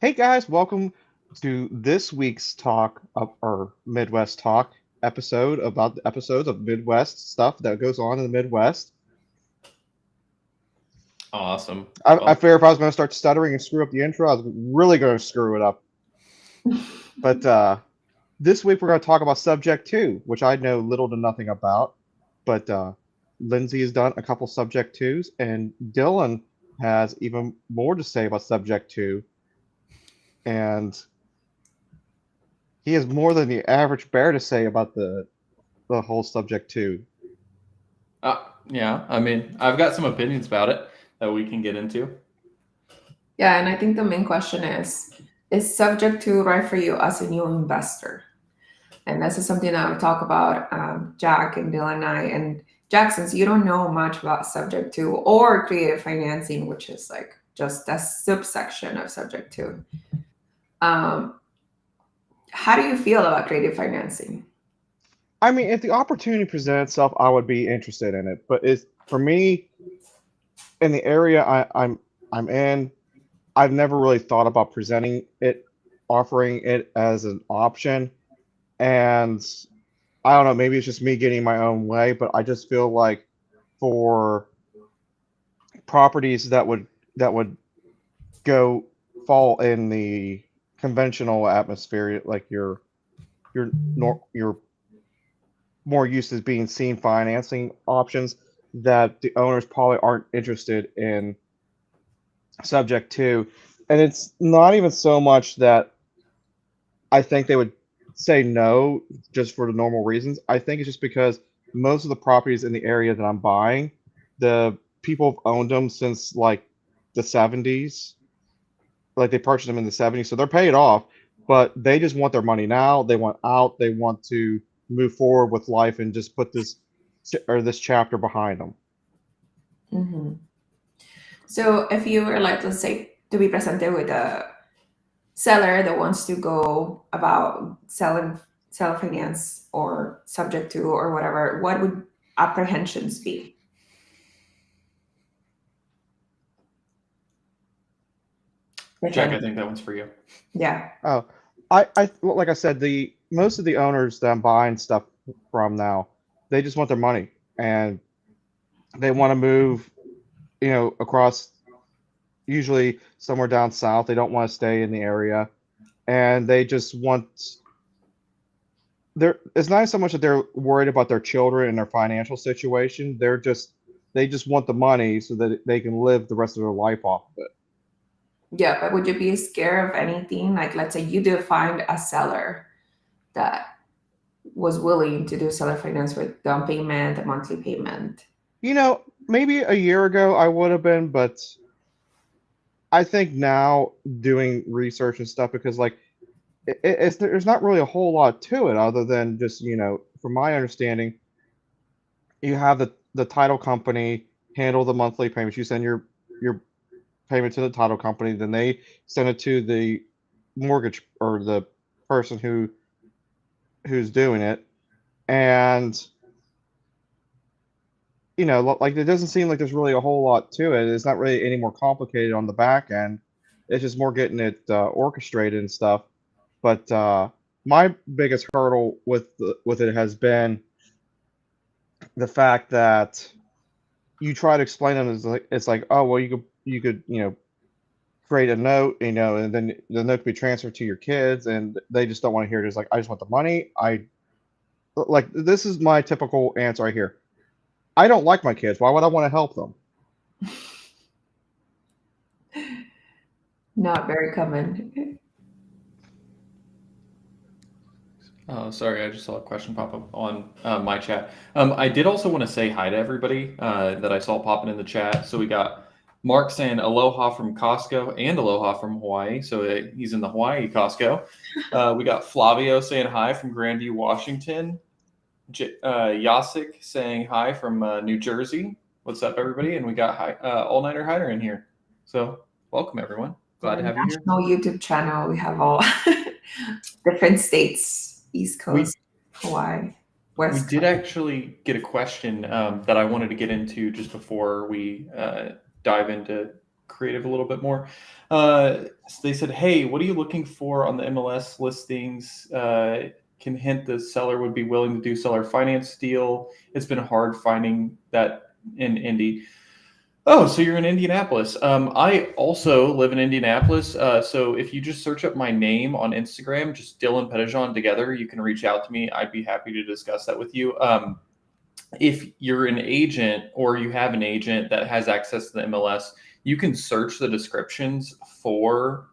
Hey guys, welcome to this week's talk of our Midwest Talk episode about the episodes of Midwest stuff that goes on in the Midwest. Awesome. I Well, fear if I was going to start stuttering and screw up the intro, I was really going to screw it up. But this week we're going to talk about Subject 2, which I know little to nothing about. But Lindsay has done a couple Subject 2s, and Dylan has even more to say about Subject 2. And he has more than the average bear to say about the whole Subject 2. yeah, I mean, I've got some opinions about it that we can get into. Yeah, and I think the main question is subject to right for you as a new investor? And this is something that we talk about, Jack and Bill and I. And Jack, since you don't know much about subject to or creative financing, which is like just a subsection of subject to, um, how do you feel about creative financing? I mean, if the opportunity presented itself, I would be interested in it. But it's for me in the area I'm in. I've never really thought about presenting it, offering it as an option, and I don't know. Maybe it's just me getting my own way, but I just feel like for properties that would go fall in the conventional atmosphere, like your more used to being seen financing options that the owners probably aren't interested in subject to. And it's not even so much that I think they would say no just for the normal reasons. I think it's just because most of the properties in the area that I'm buying, the people have owned them since like the 70s. Like they purchased them in the 70s, so they're paid off, but they just want their money now. They want out. They want to move forward with life and just put this chapter behind them. Hmm. So if you were like, let's say, to be presented with a seller that wants to go about selling sell finance or subject to or whatever, what would apprehensions be? If Jack, I any. think that one's for you. Yeah. Oh, well, like I said, the most of the owners that I'm buying stuff from now, they just want their money and they want to move, across usually somewhere down south. They don't want to stay in the area, and they just want. It's not so much that they're worried about their children and their financial situation. They just want the money so that they can live the rest of their life off of it. Yeah, but would you be scared of anything? Like, let's say you did find a seller that was willing to do seller finance with down payment, a monthly payment. Maybe a year ago I would have been, but I think now doing research and stuff because like there's not really a whole lot to it other than just from my understanding, you have the title company handle the monthly payments. You send your payment to the title company, then they send it to the mortgage or the person who's doing it, and like it doesn't seem like there's really a whole lot to it. It's not really any more complicated on the back end. It's just more getting it orchestrated and stuff. But my biggest hurdle with it has been the fact that you try to explain them as like it's like, oh well, you could create a note, and then the note could be transferred to your kids, and they just don't want to hear it. It's like, I just want the money. I like this is my typical answer right here. I don't like my kids. Why would I want to help them? Not very common. Oh, sorry, I just saw a question pop up on my chat. I did also want to say hi to everybody that I saw popping in the chat. So we got Mark saying aloha from Costco and aloha from Hawaii. So he's in the Hawaii Costco. We got Flavio saying hi from Grandview, Washington. Yasik saying hi from New Jersey. What's up, everybody? And we got All Nighter Hider in here. So welcome, everyone. Glad Our to have you here. national YouTube channel. We have all different states, East Coast, Hawaii, We West did Coast. actually get a question that I wanted to get into just before we dive into creative a little bit more. They said, hey, what are you looking for on the MLS listings? Can hint the seller would be willing to do seller finance deal. It's been hard finding that in Indy. Oh, so you're in Indianapolis. I also live in Indianapolis. So if you just search up my name on Instagram, just Dylan Pettijohn together, you can reach out to me. I'd be happy to discuss that with you. If you're an agent or you have an agent that has access to the MLS, you can search the descriptions for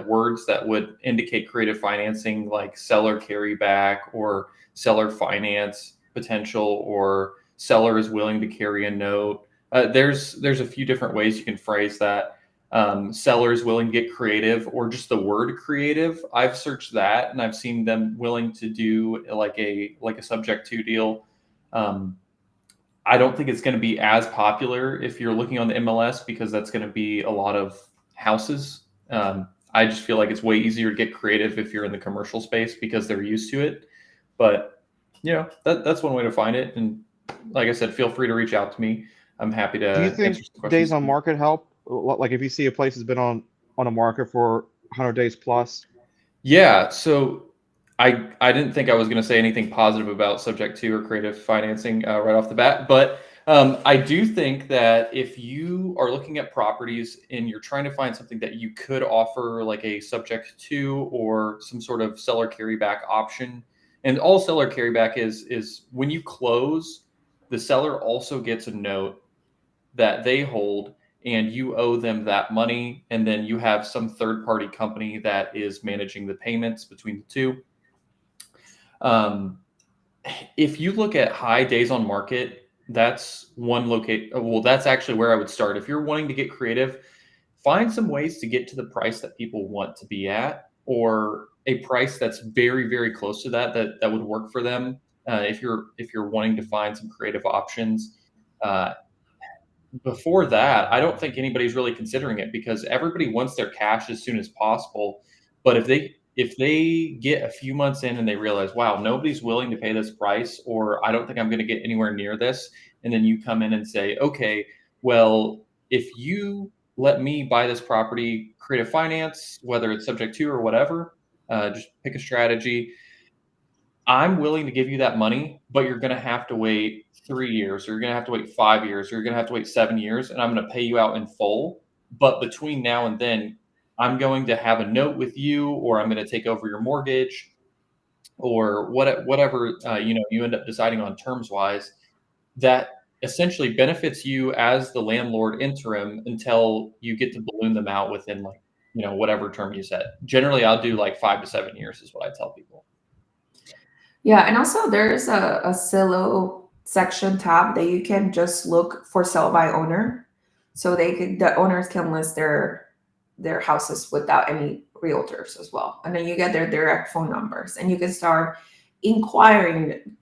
words that would indicate creative financing, like seller carryback or seller finance potential, or seller is willing to carry a note. There's a few different ways you can phrase that. Seller is willing to get creative, or just the word creative. I've searched that and I've seen them willing to do like a subject to deal. I don't think it's going to be as popular if you're looking on the MLS, because that's going to be a lot of houses. I just feel like it's way easier to get creative if you're in the commercial space because they're used to it. But that's one way to find it. And like I said, feel free to reach out to me. I'm happy to. Do you think answer some questions. days on market help? Like if you see a place has been on a market for 100 days plus? Yeah. So I didn't think I was going to say anything positive about subject to or creative financing right off the bat, but I do think that if you are looking at properties and you're trying to find something that you could offer like a subject to or some sort of seller carryback option, and all seller carryback is when you close, the seller also gets a note that they hold and you owe them that money, and then you have some third party company that is managing the payments between the two. If you look at high days on market, that's one well, that's actually where I would start. If you're wanting to get creative, find some ways to get to the price that people want to be at, or a price that's very, very close to that would work for them. If you're wanting to find some creative options, before that, I don't think anybody's really considering it, because everybody wants their cash as soon as possible. But if they get a few months in and they realize, wow, nobody's willing to pay this price, or I don't think I'm going to get anywhere near this, and then you come in and say, okay, well, if you let me buy this property, creative finance, whether it's subject to or whatever, just pick a strategy. I'm willing to give you that money, but you're going to have to wait 3 years, or you're going to have to wait 5 years, or you're going to have to wait 7 years, and I'm going to pay you out in full. But between now and then, I'm going to have a note with you, or I'm going to take over your mortgage, or whatever you end up deciding on terms wise, that essentially benefits you as the landlord interim until you get to balloon them out within whatever term you set. Generally, I'll do like 5 to 7 years is what I tell people. Yeah, and also there's a Zillow section tab that you can just look for sell by owner, so the owners can list their houses without any realtors as well, and then you get their direct phone numbers, and you can start inquiring.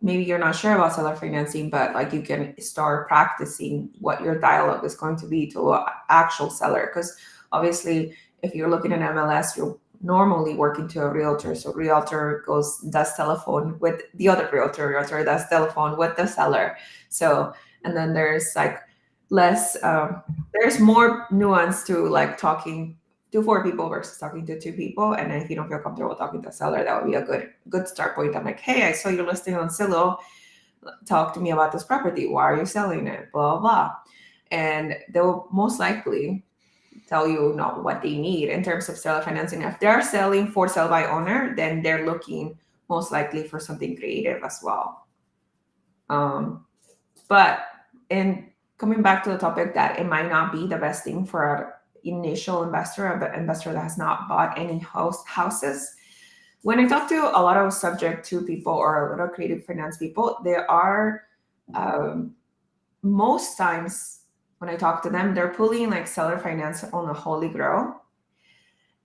Maybe you're not sure about seller financing, but like you can start practicing what your dialogue is going to be to an actual seller, because obviously if you're looking at MLS, you're normally working to a realtor. So realtor does telephone with the other realtor does telephone with the seller. So, and then there's like less, there's more nuance to like talking to 4 people versus talking to 2 people. And if you don't feel comfortable talking to a seller, that would be a good start point. I'm like, hey, I saw your listing on Zillow. Talk to me about this property. Why are you selling it? Blah, blah. And they'll most likely tell you what they need in terms of seller financing. If they're selling for sell by owner, then they're looking most likely for something creative as well. But in coming back to the topic that it might not be the best thing for an initial investor, an investor that has not bought any houses. When I talk to a lot of subject to people or a lot of creative finance people, there are most times when I talk to them, they're pulling like seller finance on a holy grail.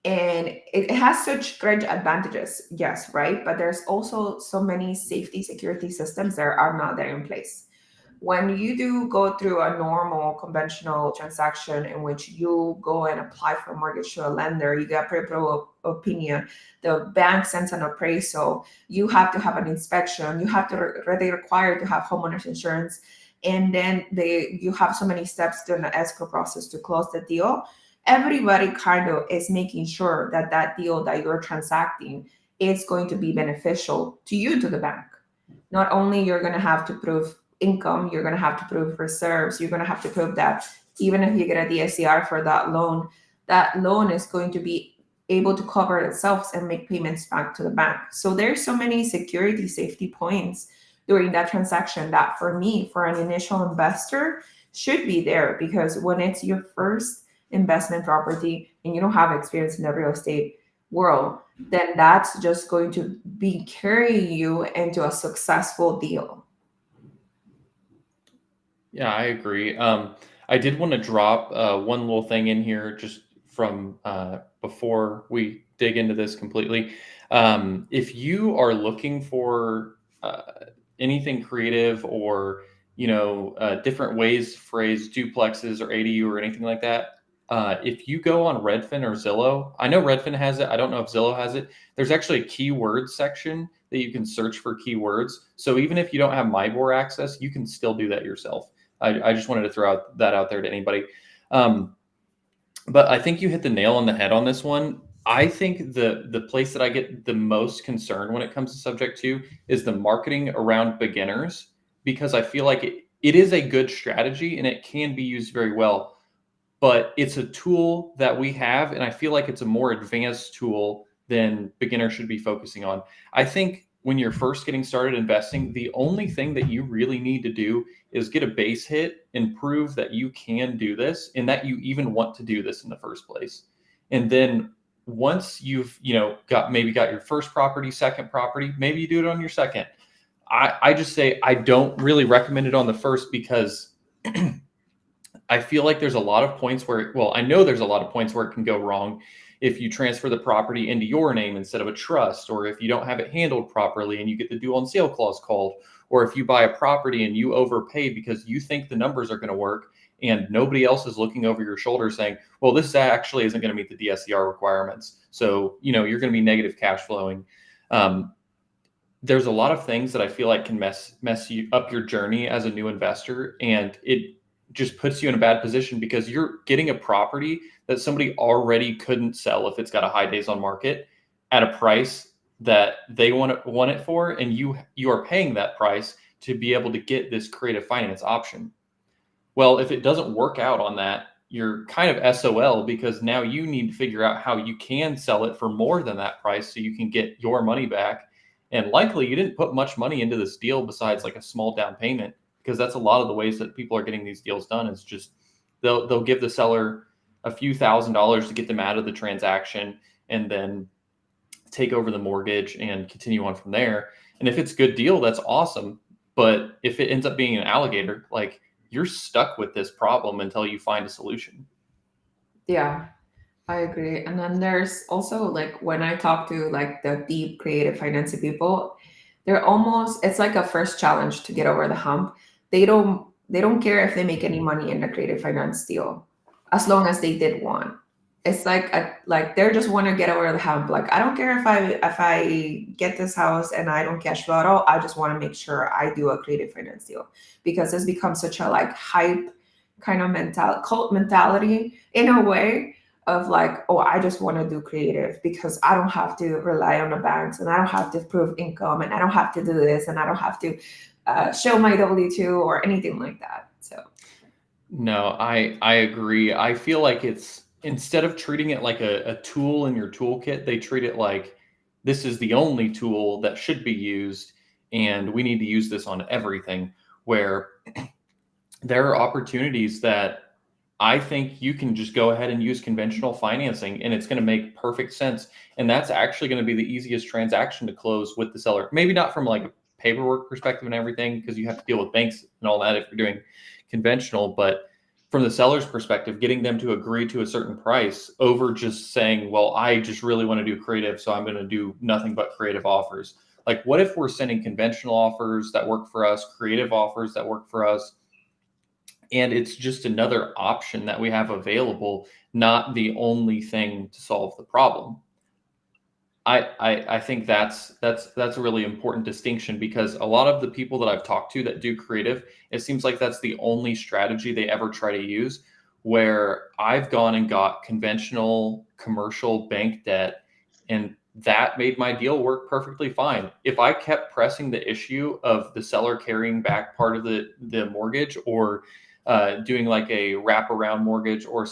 And it has such great advantages, yes, right? But there's also so many security systems that are not there in place. When you do go through a normal conventional transaction in which you go and apply for a mortgage to a lender, you get pre-approval opinion, the bank sends an appraisal, you have to have an inspection, you have to they're required to have homeowners insurance. and then you have so many steps during the escrow process to close the deal. Everybody kind of is making sure that that deal that you're transacting is going to be beneficial to you, to the bank. Not only you're going to have to prove income, you're going to have to prove reserves, you're going to have to prove that even if you get a DSCR for that loan is going to be able to cover itself and make payments back to the bank. So there's so many security safety points during that transaction that for me, for an initial investor, should be there, because when it's your first investment property and you don't have experience in the real estate world, then that's just going to be carrying you into a successful deal. Yeah, I agree. I did want to drop one little thing in here just from before we dig into this completely. If you are looking for anything creative, or different ways to phrase duplexes or ADU or anything like that, if you go on Redfin or Zillow, I know Redfin has it, I don't know if Zillow has it. There's actually a keyword section that you can search for keywords. So even if you don't have MyBor access, you can still do that yourself. I just wanted to throw that out there to anybody. But I think you hit the nail on the head on this one. I think the place that I get the most concerned when it comes to subject to is the marketing around beginners, because I feel like it is a good strategy and it can be used very well, but it's a tool that we have, and I feel like it's a more advanced tool than beginners should be focusing on. I think when you're first getting started investing, the only thing that you really need to do is get a base hit and prove that you can do this and that you even want to do this in the first place. And then once you've got your first property, second property, maybe you do it on your second. I just say I don't really recommend it on the first, because I feel like there's a lot of points where, I know there's a lot of points where it can go wrong if you transfer the property into your name instead of a trust, or if you don't have it handled properly and you get the due on sale clause called, or if you buy a property and you overpay because you think the numbers are going to work and nobody else is looking over your shoulder saying, well, this actually isn't going to meet the DSCR requirements. So, you're going to be negative cash flowing. There's a lot of things that I feel like can mess you up your journey as a new investor. And it just puts you in a bad position because you're getting a property that somebody already couldn't sell if it's got a high days on market at a price that they want it for, and you are paying that price to be able to get this creative finance option. Well, if it doesn't work out on that, you're kind of SOL, because now you need to figure out how you can sell it for more than that price so you can get your money back. And likely you didn't put much money into this deal besides like a small down payment, because that's a lot of the ways that people are getting these deals done. It's just they'll give the seller a few $1,000s to get them out of the transaction and then take over the mortgage and continue on from there. And if it's a good deal, that's awesome. But if it ends up being an alligator, like, you're stuck with this problem until you find a solution. Yeah, I agree. And then there's also, like, when I talk to like the deep creative financing people, it's like a first challenge to get over the hump. They don't care if they make any money in the creative finance deal, as long as they did one. It's like they just want to get over the hump. Like, I don't care if I get this house and I don't cash flow at all. I just want to make sure I do a creative finance deal, because this becomes such a like hype kind of cult mentality in a way of like, oh, I just want to do creative because I don't have to rely on the banks, and I don't have to prove income, and I don't have to do this, and I don't have to show my W-2 or anything like that. So no, I agree. I feel like it's, instead of treating it like a tool in your toolkit, they treat it like this is the only tool that should be used, and we need to use this on everything, where there are opportunities that I think you can just go ahead and use conventional financing, and it's going to make perfect sense. And that's actually going to be the easiest transaction to close with the seller. Maybe not from like a paperwork perspective and everything, because you have to deal with banks and all that if you're doing conventional, but from the seller's perspective, getting them to agree to a certain price over just saying, well, I just really want to do creative, so I'm going to do nothing but creative offers. Like, what if we're sending conventional offers that work for us, creative offers that work for us, and it's just another option that we have available, not the only thing to solve the problem? I think that's a really important distinction, because a lot of the people that I've talked to that do creative, it seems like that's the only strategy they ever try to use. Where I've gone and got conventional commercial bank debt, and that made my deal work perfectly fine. If I kept pressing the issue of the seller carrying back part of the mortgage, or doing like a wraparound mortgage, or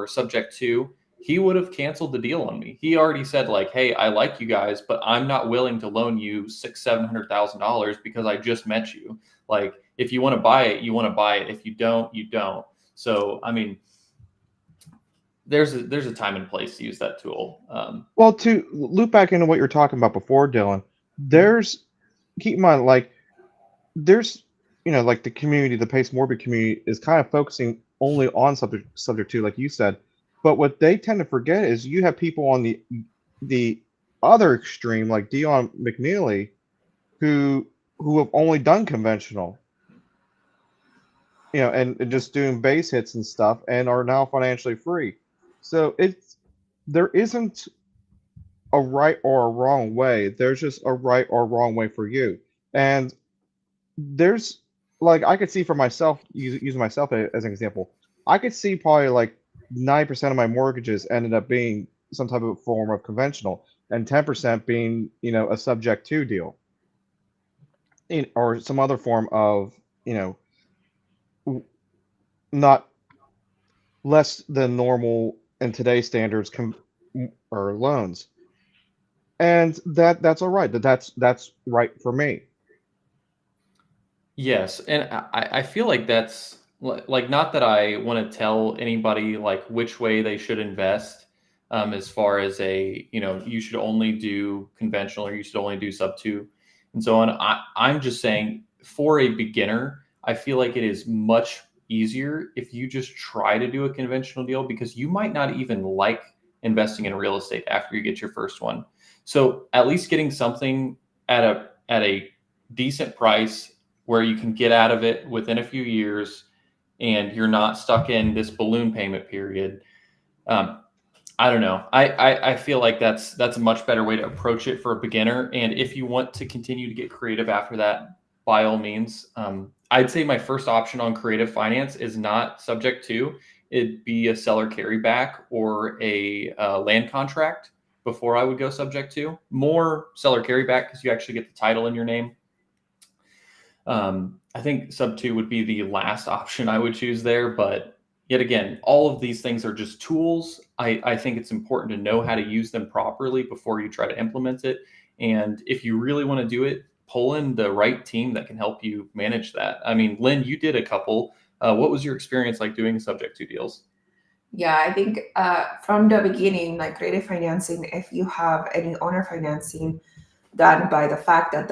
subject to, he would have canceled the deal on me. He already said like, "Hey, I like you guys, but I'm not willing to loan you $600,000-$700,000 because I just met you. Like, if you want to buy it, you want to buy it. If you don't, you don't." So, I mean, there's a time and place to use that tool. Well, to loop back into what you were talking about before, Dylan, there's keep in mind, like, there's like the community, the Pace Morbid community is kind of focusing only on subject to, like you said. But what they tend to forget is you have people on the other extreme, like Dion McNeely, who have only done conventional, and just doing base hits and stuff, and are now financially free. So there isn't a right or a wrong way. There's just a right or wrong way for you. And there's, like, I could see for myself, using myself as an example, I could see probably like 9% of my mortgages ended up being some type of form of conventional, and 10% being, a subject to deal, or some other form of, not less than normal in today's standards, or loans. And that's all right. That's right for me. Yes, and I feel like that's like, not that I want to tell anybody like which way they should invest, as far as you should only do conventional, or you should only do sub two, and so on. I'm just saying, for a beginner, I feel like it is much easier if you just try to do a conventional deal, because you might not even like investing in real estate after you get your first one. So at least getting something at a decent price, where you can get out of it within a few years, and you're not stuck in this balloon payment period. I don't know. I feel like that's a much better way to approach it for a beginner. And if you want to continue to get creative after that, by all means. I'd say my first option on creative finance is not subject to. It'd be a seller carryback or a land contract before I would go subject to. More seller carryback, because you actually get the title in your name. I think sub two would be the last option I would choose there, but yet again, all of these things are just tools. I think it's important to know how to use them properly before you try to implement it. And if you really want to do it, pull in the right team that can help you manage that. I mean, Lynn, you did a couple. What was your experience like doing subject to deals? Yeah, I think from the beginning, like creative financing, if you have any owner financing done by the fact that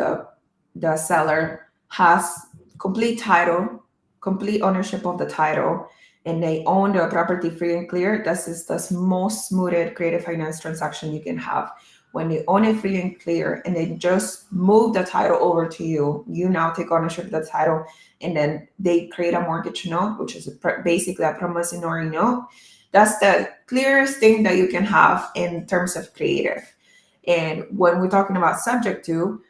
the seller has complete title, complete ownership of the title, and they own the property free and clear, this is the most smoothed creative finance transaction you can have. When they own it free and clear, and they just move the title over to you, you now take ownership of the title, and then they create a mortgage note, which is basically a promissory note. That's the clearest thing that you can have in terms of creative. And when we're talking about subject to,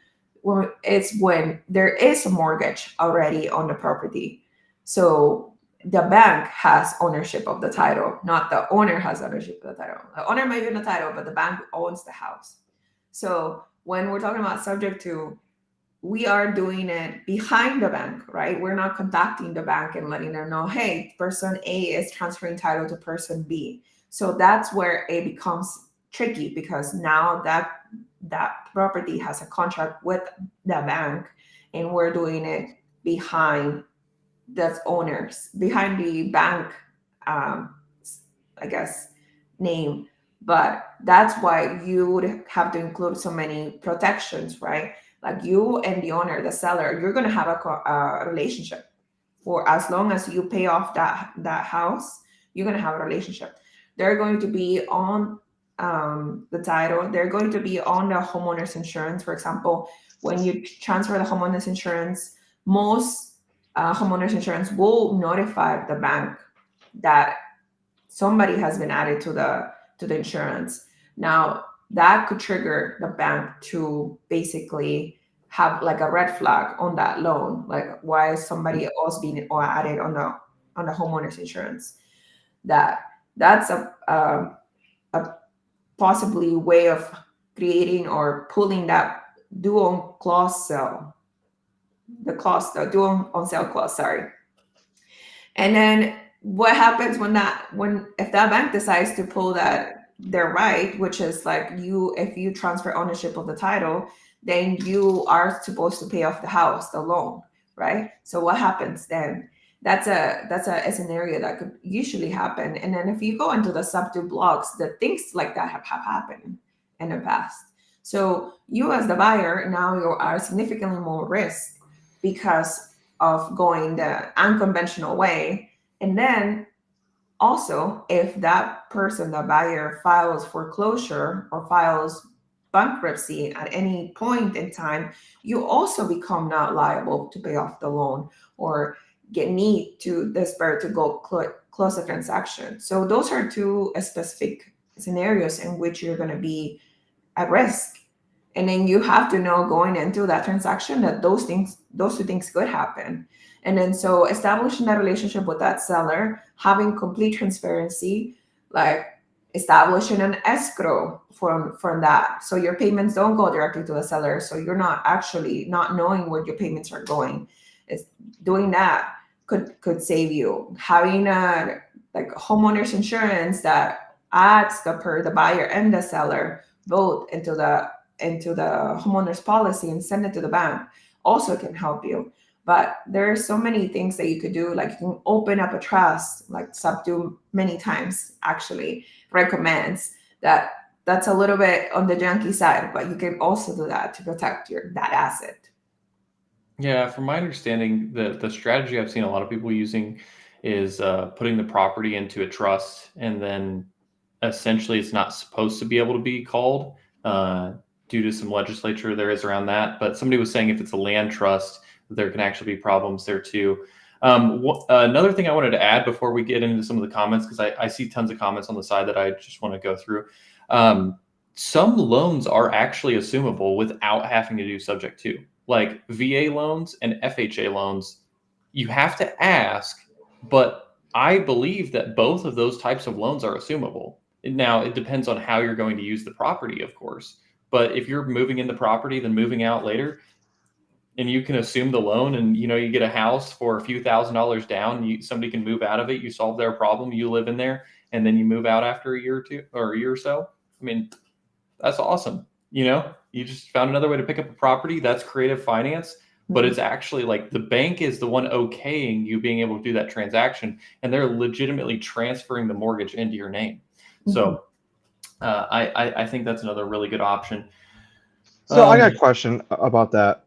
it's when there is a mortgage already on the property. So the bank has ownership of the title, not the owner has ownership of the title. The owner may be in the title, but the bank owns the house. So when we're talking about subject to, we are doing it behind the bank, right? We're not contacting the bank and letting them know, hey, person A is transferring title to person B. So that's where it becomes tricky, because now that property has a contract with the bank, and we're doing it behind the owners, behind the bank, I guess, name. But that's why you would have to include so many protections, right? Like, you and the owner, the seller, you're going to have a relationship for as long as you pay off that house. You're going to have a relationship. They're going to be on the title. They're going to be on the homeowner's insurance. For example, when you transfer the homeowner's insurance, most homeowner's insurance will notify the bank that somebody has been added to the insurance. Now, that could trigger the bank to basically have like a red flag on that loan. Like, why is somebody else being added on the homeowner's insurance? That's a possibly way of creating or pulling that due on clause sale, the due on sale clause, sorry. And then what happens when if that bank decides to pull that their right, which is like if you transfer ownership of the title, then you are supposed to pay off the house, the loan, right? So what happens then? That's a scenario that could usually happen. And then if you go into the subdue blocks, the things like that have happened in the past. So you as the buyer, now you are significantly more risk because of going the unconventional way. And then also, if that person, the buyer, files foreclosure or files bankruptcy at any point in time, you also become not liable to pay off the loan or need to despair to go close the transaction. So those are two specific scenarios in which you're going to be at risk. And then you have to know going into that transaction that those two things could happen. And then so establishing that relationship with that seller, having complete transparency, like establishing an escrow from that. So your payments don't go directly to the seller. So you're not actually not knowing where your payments are going. It's doing that could save you. Having a like homeowners insurance that adds the buyer and the seller both into the homeowner's policy and send it to the bank also can help you. But there are so many things that you could do. Like you can open up a trust, like Subdue many times actually recommends that. That's a little bit on the junky side, but you can also do that to protect that asset. Yeah, from my understanding, the strategy I've seen a lot of people using is putting the property into a trust, and then essentially it's not supposed to be able to be called due to some legislature there is around that. But somebody was saying if it's a land trust, there can actually be problems there too. Another thing I wanted to add before we get into some of the comments, because I see tons of comments on the side that I just want to go through. Some loans are actually assumable without having to do subject to. Like VA loans and FHA loans, you have to ask, but I believe that both of those types of loans are assumable. Now, it depends on how you're going to use the property, of course. But if you're moving in the property, then moving out later, and you can assume the loan and, you get a house for a few $1,000s down, somebody can move out of it, you solve their problem, you live in there, and then you move out after a year or two or a year or so. I mean, that's awesome. You just found another way to pick up a property. That's creative finance, but it's actually like the bank is the one okaying you being able to do that transaction, and they're legitimately transferring the mortgage into your name. So I think that's another really good option. So I got a question about that.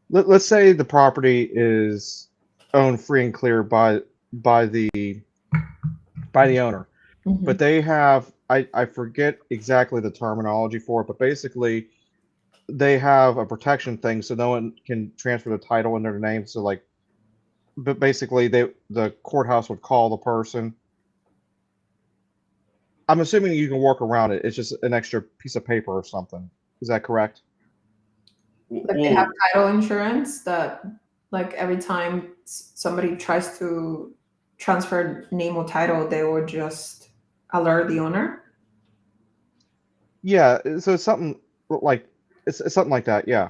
Let's say the property is owned free and clear by the owner, but they have I forget exactly the terminology for it, but basically they have a protection thing so no one can transfer the title in their name. So but basically the courthouse would call the person. I'm assuming you can work around it. It's just an extra piece of paper or something. Is that correct? Like they have title insurance that, like, every time somebody tries to transfer name or title, they would just alert the owner. Yeah, so it's something like it's something like that. Yeah.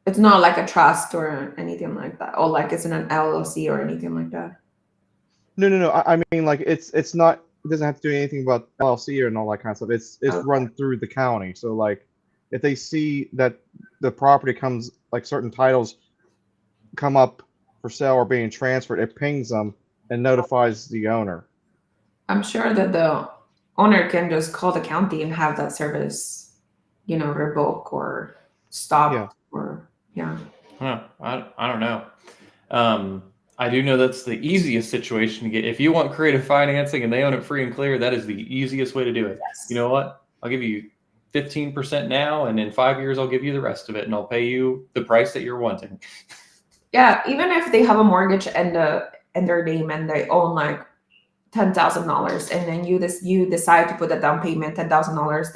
It's not like a trust or anything like that, or like it's in an LLC or anything like that. No. I mean, like it's not. It doesn't have to do anything about LLC and all that kind of stuff. It's run through the county. So like, if they see that the property comes, like certain titles come up for sale or being transferred, it pings them and notifies the owner. I'm sure that the owner can just call the county and have that service, revoke or stop I don't know. I do know that's the easiest situation to get. If you want creative financing and they own it free and clear, that is the easiest way to do it. Yes. You know what? I'll give you 15% now, and in 5 years, I'll give you the rest of it, and I'll pay you the price that you're wanting. Yeah, even if they have a mortgage in their name and they own like $10,000, and then you decide to put a down payment $10,000,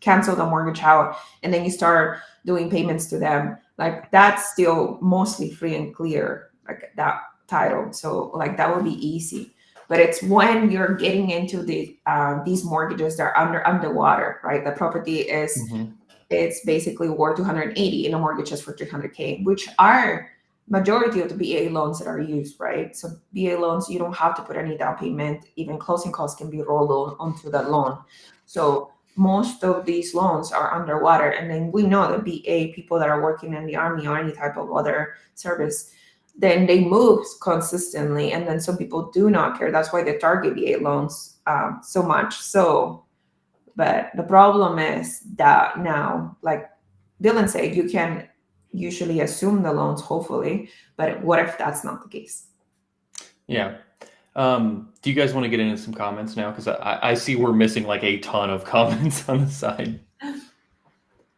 cancel the mortgage out and then you start doing payments to them, like that's still mostly free and clear, like that title. So like that would be easy. But it's when you're getting into these mortgages that are underwater, right? The property is Mhm. it's basically worth 280 and the mortgage is for 300K, which are majority of the BA loans that are used, right? So BA loans, you don't have to put any down payment. Even closing costs can be rolled onto that loan. So most of these loans are underwater. And then we know that BA people that are working in the army or any type of other service, then they move consistently. And then some people do not care. That's why they target BA loans so much. So, but the problem is that now, like Dylan said, you can usually assume the loans, hopefully, but what if that's not the case? Yeah. Do you guys want to get into some comments now? Because I see we're missing like a ton of comments on the side.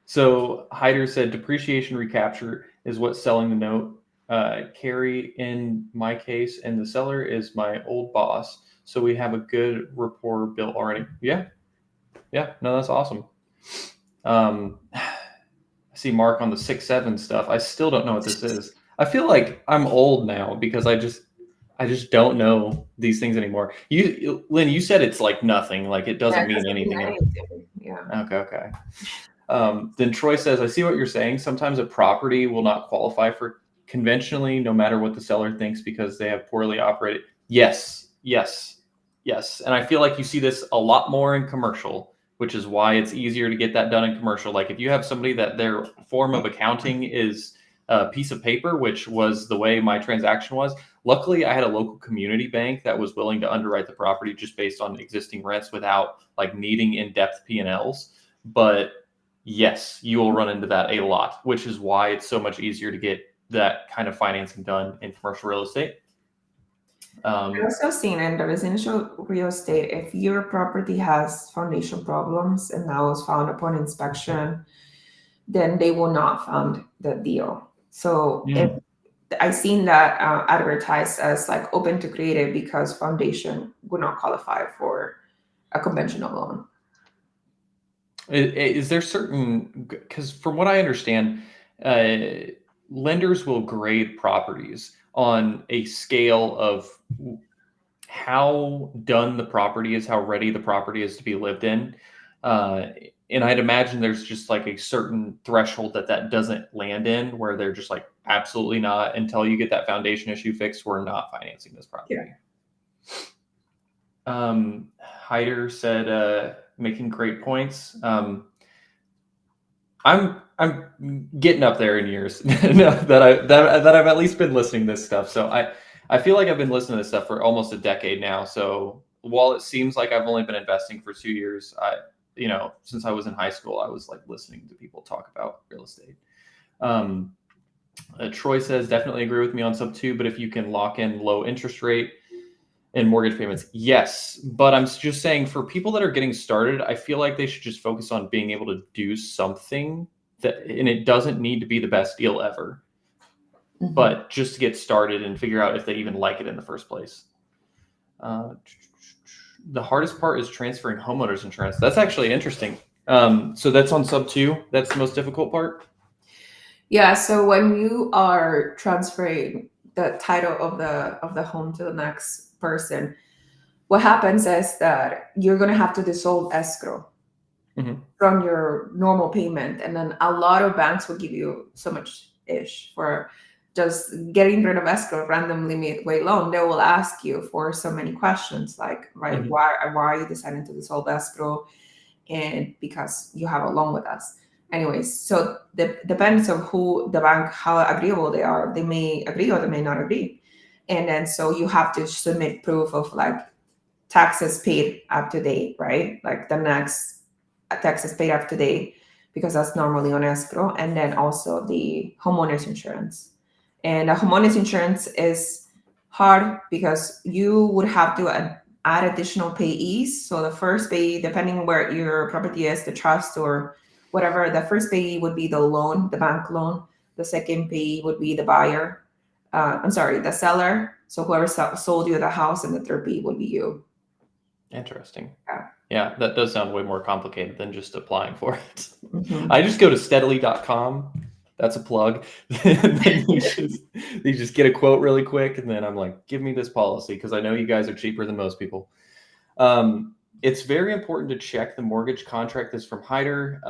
So Hyder said depreciation recapture is what's selling the note. Carrie, in my case, and the seller is my old boss. So we have a good rapport built already. Yeah. Yeah. No, that's awesome. I see Mark on the 6-7 stuff. I still don't know what this is. I feel like I'm old now because I just don't know these things anymore. Lynn, you said it's like nothing, like it doesn't mean anything. Yeah. Okay. Then Troy says, I see what you're saying. Sometimes a property will not qualify for conventionally, no matter what the seller thinks, because they have poorly operated. Yes. And I feel like you see this a lot more in commercial, which is why it's easier to get that done in commercial. Like if you have somebody that their form of accounting is a piece of paper, which was the way my transaction was. Luckily, I had a local community bank that was willing to underwrite the property just based on existing rents without like needing in-depth P&Ls. But yes, you will run into that a lot, which is why it's so much easier to get that kind of financing done in commercial real estate. I've also seen in the residential real estate, if your property has foundation problems and that was found upon inspection, then they will not fund the deal. So if I've seen that advertised as like open to creative because foundation would not qualify for a conventional loan. Is there certain, because from what I understand, lenders will grade properties on a scale of how done the property is, how ready the property is to be lived in. And I'd imagine there's just like a certain threshold that doesn't land in where they're just like, absolutely not. Until you get that foundation issue fixed, we're not financing this property. Yeah. Hyder said, making great points. I'm getting up there in years that I've at least been listening to this stuff. So I feel like I've been listening to this stuff for almost a decade now. So while it seems like I've only been investing for 2 years, since I was in high school, I was like listening to people talk about real estate. Troy says, definitely agree with me on sub 2, but if you can lock in low interest rate and mortgage payments, yes. But I'm just saying for people that are getting started, I feel like they should just focus on being able to do something and it doesn't need to be the best deal ever, but just to get started and figure out if they even like it in the first place. The hardest part is transferring homeowners insurance. That's actually interesting. So that's on sub 2. That's the most difficult part. Yeah. So when you are transferring the title of the home to the next person, what happens is that you're going to have to dissolve escrow from your normal payment. And then a lot of banks will give you so much ish for just getting rid of escrow, random limit way loan. They will ask you for so many questions like, right, why are you deciding to dissolve escrow? And because you have a loan with us. Anyways, so depends on who the bank, how agreeable they are. They may agree or they may not agree. And then so you have to submit proof of like taxes paid up to date, right? Like the next taxes paid up to date, because that's normally on escrow. And then also the homeowner's insurance. And the homeowner's insurance is hard because you would have to add additional payees. So the first payee, depending where your property is, the trust or whatever, the first payee would be the loan, the bank loan. The second payee would be the buyer. The seller. So whoever sold you the house, and the third payee would be you. Interesting. Yeah. Yeah, that does sound way more complicated than just applying for it. Mhm. I just go to steadily.com. That's a plug. And then you just get a quote really quick, and then I'm like, give me this policy because I know you guys are cheaper than most people. It's very important to check the mortgage contract that's from Hyder,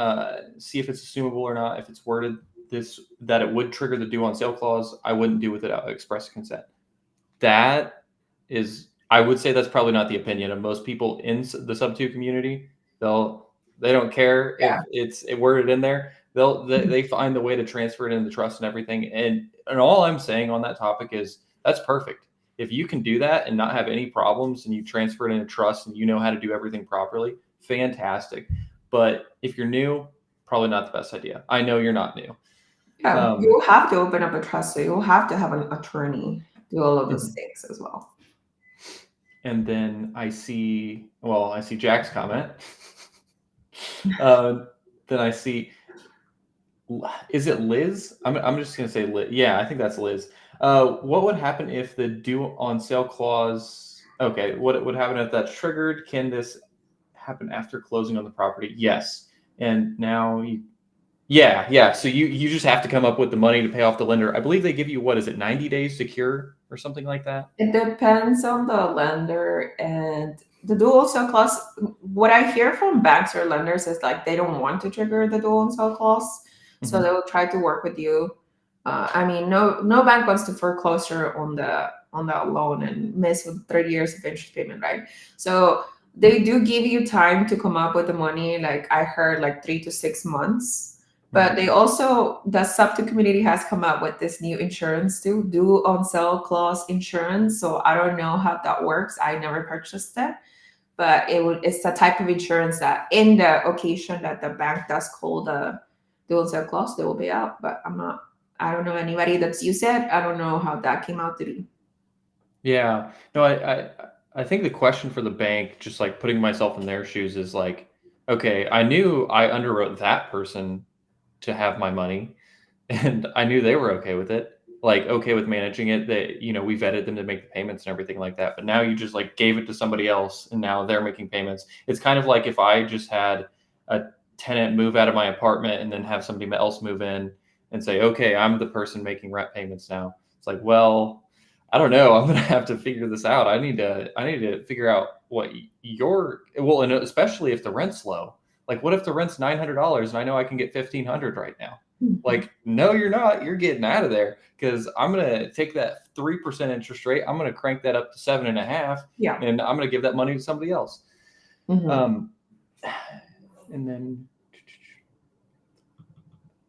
see if it's assumable or not. If it's worded this that it would trigger the due on sale clause, I wouldn't do without express consent. That is, I would say that's probably not the opinion of most people in the sub two community. They don't care if Yeah. it's worded in there. They find the way to transfer it into the trust and everything. And all I'm saying on that topic is that's perfect. If you can do that and not have any problems, and you transfer it into trust and you know how to do everything properly, fantastic. But if you're new, probably not the best idea. I know you're not new. Yeah, you'll have to open up a trust, so you'll have to have an attorney do all of those things as well. And then I see Jack's comment. Then I see, is it Liz? I'm just gonna say Liz. Yeah, I think that's Liz. What would happen if the due on sale clause? Okay, what would happen if that's triggered? Can this happen after closing on the property? Yes. And now yeah. So you just have to come up with the money to pay off the lender. I believe they give you, what is it, 90 days to cure or something like that? It depends on the lender and the dual sale clause. What I hear from banks or lenders is like they don't want to trigger the dual sale clause, so Mhm. they'll try to work with you. I mean, no bank wants to foreclosure on the loan and miss with 30 years of interest payment, right? So they do give you time to come up with the money. Like I heard, like 3 to 6 months. But they also, the sub2 community has come up with this new insurance too, due on sale clause insurance. So I don't know how that works. I never purchased it, but it's the type of insurance that in the occasion that the bank does call the due on sale clause, they will pay out. But I don't know anybody that's used it. I don't know how that came out to be. Yeah. No, I think the question for the bank, just like putting myself in their shoes, is like, okay, I knew I underwrote that person to have my money, and I knew they were okay with it, like okay with managing it. That we vetted them to make the payments and everything like that. But now you just like gave it to somebody else, and now they're making payments. It's kind of like if I just had a tenant move out of my apartment and then have somebody else move in and say, okay, I'm the person making rent payments now. It's like, well, I don't know. I'm gonna have to figure this out. I need to figure out what and especially if the rent's low. Like, what if the rent's $900 and I know I can get $1,500 right now? Like, no, you're not. You're getting out of there because I'm gonna take that 3% interest rate. I'm gonna crank that up to 7.5, Yeah. and I'm gonna give that money to somebody else. Mhm. And then,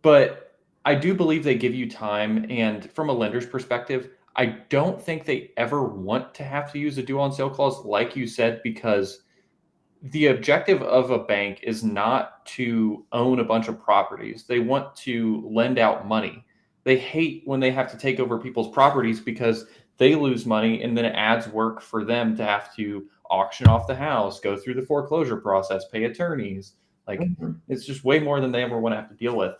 but I do believe they give you time, and from a lender's perspective, I don't think they ever want to have to use a due on sale clause, like you said, because the objective of a bank is not to own a bunch of properties. They want to lend out money. They hate when they have to take over people's properties because they lose money, and then it adds work for them to have to auction off the house, go through the foreclosure process, pay attorneys. Like, it's just way more than they ever want to have to deal with.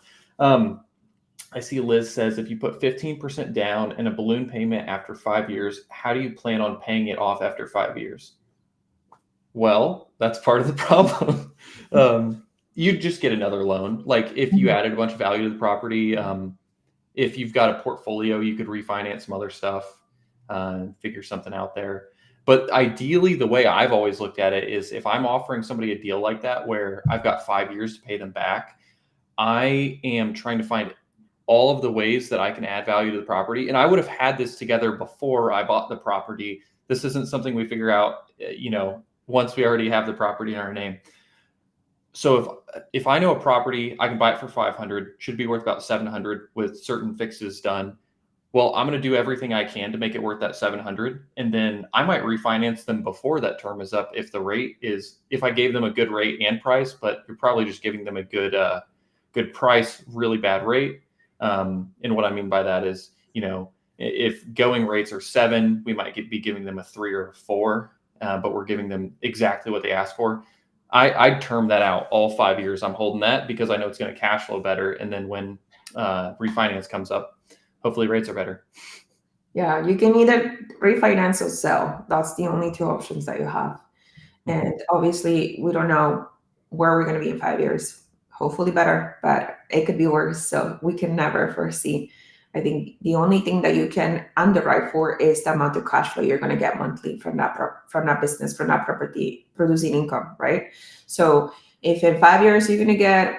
I see Liz says, if you put 15% down and a balloon payment after 5 years, how do you plan on paying it off after 5 years? Well, that's part of the problem. You'd just get another loan. Like if you added a bunch of value to the property, if you've got a portfolio, you could refinance some other stuff, figure something out there. But ideally, the way I've always looked at it is if I'm offering somebody a deal like that, where I've got 5 years to pay them back, I am trying to find all of the ways that I can add value to the property. And I would have had this together before I bought the property. This isn't something we figure out, once we already have the property in our name. So if I know a property, I can buy it for 500, should be worth about 700 with certain fixes done. Well, I'm going to do everything I can to make it worth that 700. And then I might refinance them before that term is up. If I gave them a good rate and price, but you're probably just giving them a good price, really bad rate. And what I mean by that is, if going rates are 7, we might be giving them a 3 or a 4, but we're giving them exactly what they asked for. I'd term that out all 5 years. I'm holding that because I know it's going to cash flow better. And then when refinance comes up, hopefully rates are better. Yeah, you can either refinance or sell. That's the only 2 options that you have. And obviously, we don't know where we're going to be in 5 years. Hopefully, better, but it could be worse. So we can never foresee. I think the only thing that you can underwrite for is the amount of cash flow you're going to get monthly from that business, from that property producing income, right? So if in 5 years you're going to get,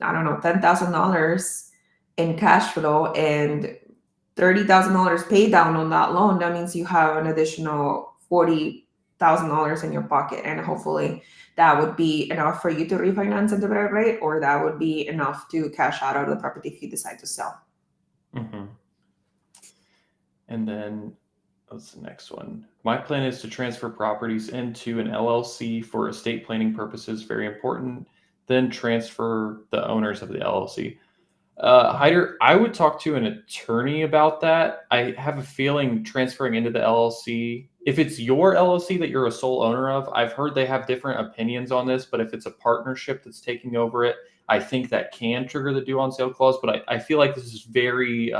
I don't know, $10,000 in cash flow and $30,000 paid down on that loan, that means you have an additional $40,000 in your pocket, and hopefully that would be enough for you to refinance at the better rate, or that would be enough to cash out of the property if you decide to sell. Mm-hmm. And then what's the next one? My plan is to transfer properties into an LLC for estate planning purposes. Very important. Then transfer the owners of the LLC. Hyder, I would talk to an attorney about that. I have a feeling transferring into the LLC, if it's your LLC that you're a sole owner of, I've heard they have different opinions on this, but if it's a partnership that's taking over it, I think that can trigger the due on sale clause. But I feel like this is very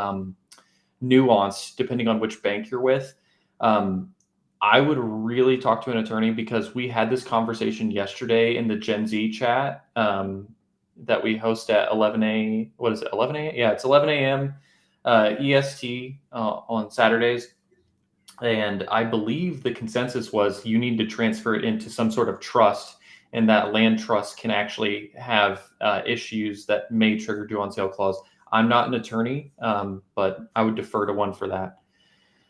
nuanced depending on which bank you're with. I would really talk to an attorney because we had this conversation yesterday in the Gen Z chat that we host at 11 a. What is it? 11 a. Yeah, it's 11 a.m. EST on Saturdays, and I believe the consensus was you need to transfer it into some sort of trust, and that land trust can actually have issues that may trigger due on sale clause. I'm not an attorney, but I would defer to one for that.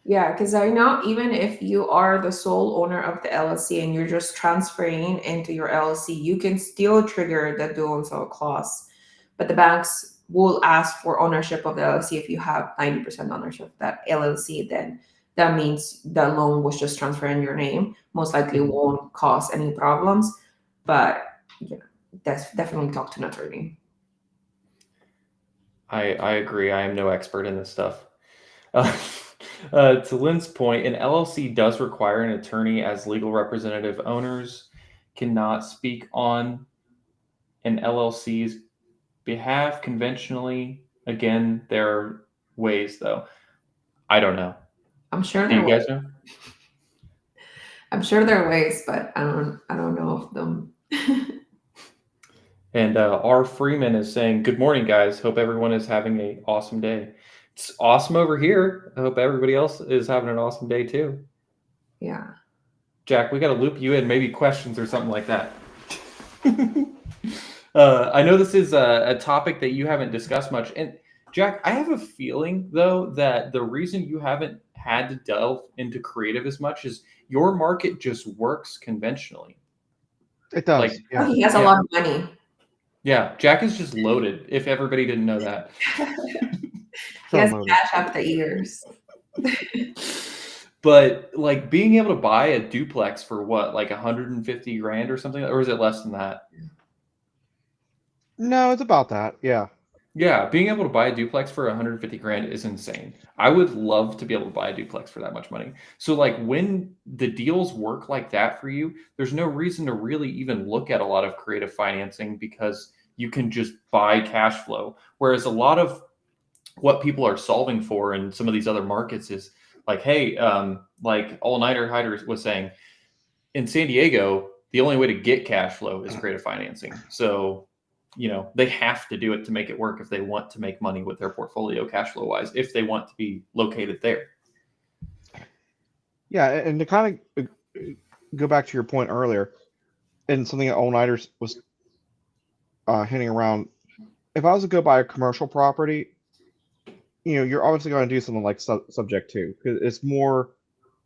Yeah, because I know even if you are the sole owner of the LLC and you're just transferring into your LLC, you can still trigger the due on sale clause. But the banks will ask for ownership of the LLC. If you have 90% ownership of that LLC, then that means the loan was just transferred in your name. Most likely won't cause any problems. But yeah, that's definitely talk to an attorney. I agree. I am no expert in this stuff. To Lynn's point, an LLC does require an attorney as legal representative. Owners cannot speak on an LLC's behalf conventionally. Again, there are ways, though. I don't know. I'm sure Do there you guys know? I'm sure there are ways, but I don't know of them. And R. Freeman is saying, "Good morning, guys. Hope everyone is having an awesome day." It's awesome over here. I hope everybody else is having an awesome day too. Yeah. Jack, we got to loop you in, maybe questions or something like that. I know this is a topic that you haven't discussed much. And Jack, I have a feeling, though, that the reason you haven't had to delve into creative as much is your market just works conventionally. It does. Like, yeah. He has a lot of money. Yeah, Jack is just loaded, if everybody didn't know that. He has Loaded. cash up the ears. But like being able to buy a duplex for what, like 150 grand or something, or is it less than that? No, it's about that. Yeah. Yeah, being able to buy a duplex for 150 grand is insane. I would love to be able to buy a duplex for that much money. So like when the deals work like that for you, there's no reason to really even look at a lot of creative financing because you can just buy cash flow. Whereas a lot of what people are solving for in some of these other markets is like, hey, like All-Nighter Hyder was saying, in San Diego, the only way to get cash flow is creative financing. So they have to do it to make it work if they want to make money with their portfolio cash flow wise, if they want to be located there. Yeah, and to kind of go back to your point earlier, and something that All-Nighters was hinting around, if I was to go buy a commercial property, you're obviously going to do something like subject to, because it's more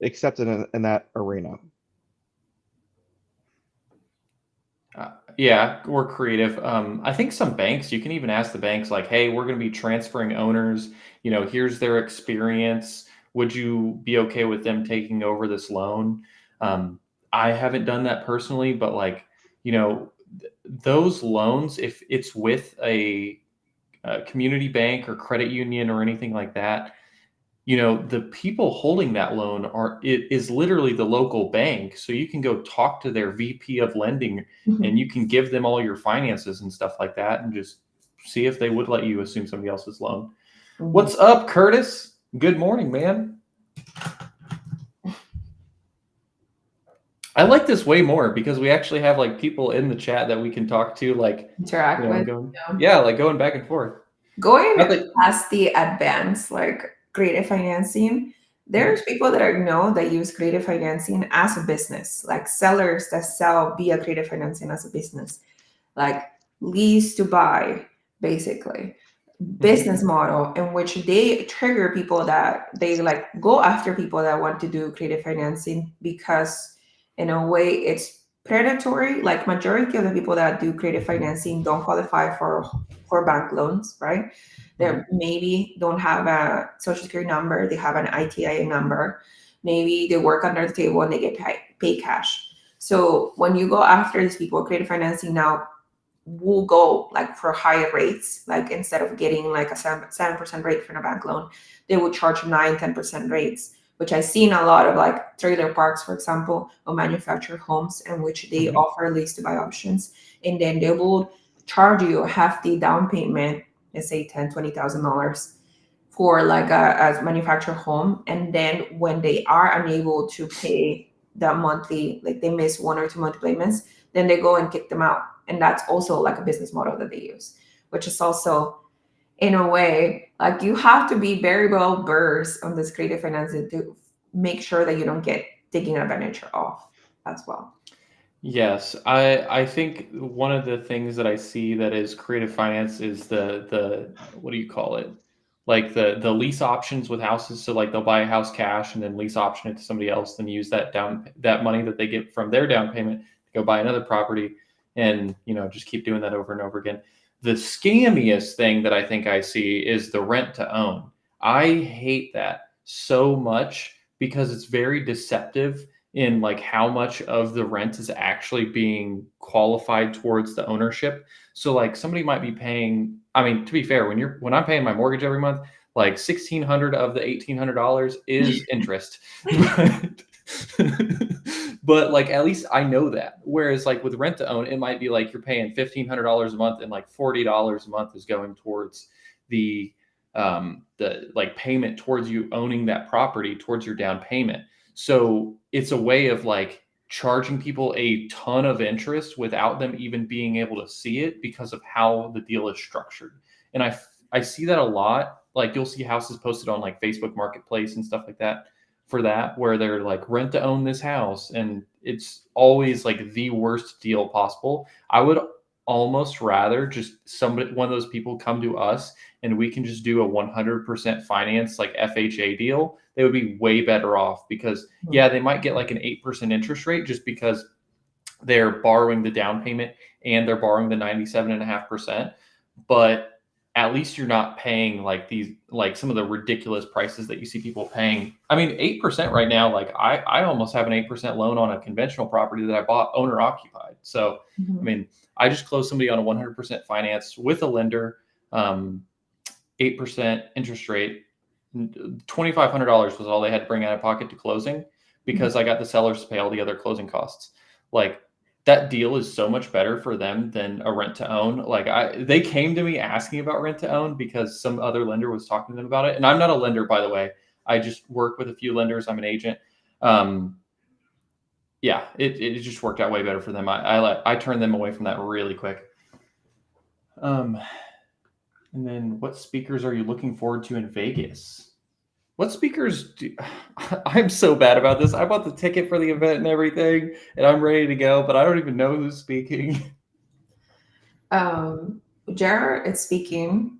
accepted in that arena. Yeah, or creative. I think some banks, you can even ask the banks like, hey, we're going to be transferring owners. Here's their experience. Would you be okay with them taking over this loan? I haven't done that personally, but like, those loans, if it's with a community bank or credit union or anything like that, the people holding that loan is literally the local bank. So you can go talk to their VP of lending and you can give them all your finances and stuff like that and just see if they would let you assume somebody else's loan. Mm-hmm. What's up, Curtis? Good morning, man. I like this way more because we actually have like people in the chat that we can talk to, like interact with. going back and forth. Going Not that- past the advanced, like creative financing, there's people that I know that use creative financing as a business, like sellers that sell via creative financing as a business, like lease to buy, basically. Business model in which they trigger people that they like go after people that want to do creative financing because in a way it's predatory. Like majority of the people that do creative financing don't qualify for bank loans, right? They maybe don't have a social security number, they have an ITIN number, maybe they work under the table and they get paid cash. So when you go after these people, creative financing now will go like for higher rates. Like instead of getting like a 7% rate from a bank loan, they would charge 9-10% rates, which I've seen a lot of like trailer parks, for example, or manufactured homes in which they offer lease to buy options. And then they will charge you a hefty down payment, let's say $10,000-$20,000 for like a manufactured home. And then when they are unable to pay the monthly, like they miss 1 or 2 monthly payments, then they go and kick them out. And that's also like a business model that they use, which is also in a way like you have to be very well versed on this creative financing to make sure that you don't get taken advantage of as well. Yes, I think one of the things that I see that is creative finance is the what do you call it? Like the lease options with houses. So like they'll buy a house cash and then lease option it to somebody else, then use that money that they get from their down payment to go buy another property, and just keep doing that over and over again. The scammiest thing that I think I see is the rent to own. I hate that so much because it's very deceptive in like how much of the rent is actually being qualified towards the ownership. So like somebody might be paying, I mean, to be fair, when I'm paying my mortgage every month, like $1,600 of the $1,800 is interest. But like at least I know that. Whereas like with rent to own, it might be like you're paying $1,500 a month and like $40 a month is going towards the like payment towards you owning that property, towards your down payment. So it's a way of like charging people a ton of interest without them even being able to see it because of how the deal is structured. And I see that a lot. Like you'll see houses posted on like Facebook Marketplace and stuff like that for that, where they're like rent to own this house, and it's always like the worst deal possible. I would almost rather just one of those people come to us and we can just do a 100% finance like FHA deal. They would be way better off because they might get like an 8% interest rate just because they're borrowing the down payment and they're borrowing the 97.5%. But at least you're not paying like some of the ridiculous prices that you see people paying. I mean, 8% right now, like I almost have an 8% loan on a conventional property that I bought owner occupied. So, I mean, I just closed somebody on a 100% finance with a lender, 8% interest rate. $2,500 was all they had to bring out of pocket to closing because I got the sellers to pay all the other closing costs. Like that deal is so much better for them than a rent to own. Like they came to me asking about rent to own because some other lender was talking to them about it. And I'm not a lender, by the way. I just work with a few lenders. I'm an agent. It just worked out way better for them. I turned them away from that really quick. And then what speakers are you looking forward to in Vegas? What speakers do? I'm so bad about this. I bought the ticket for the event and everything, and I'm ready to go, but I don't even know who's speaking. Jared is speaking.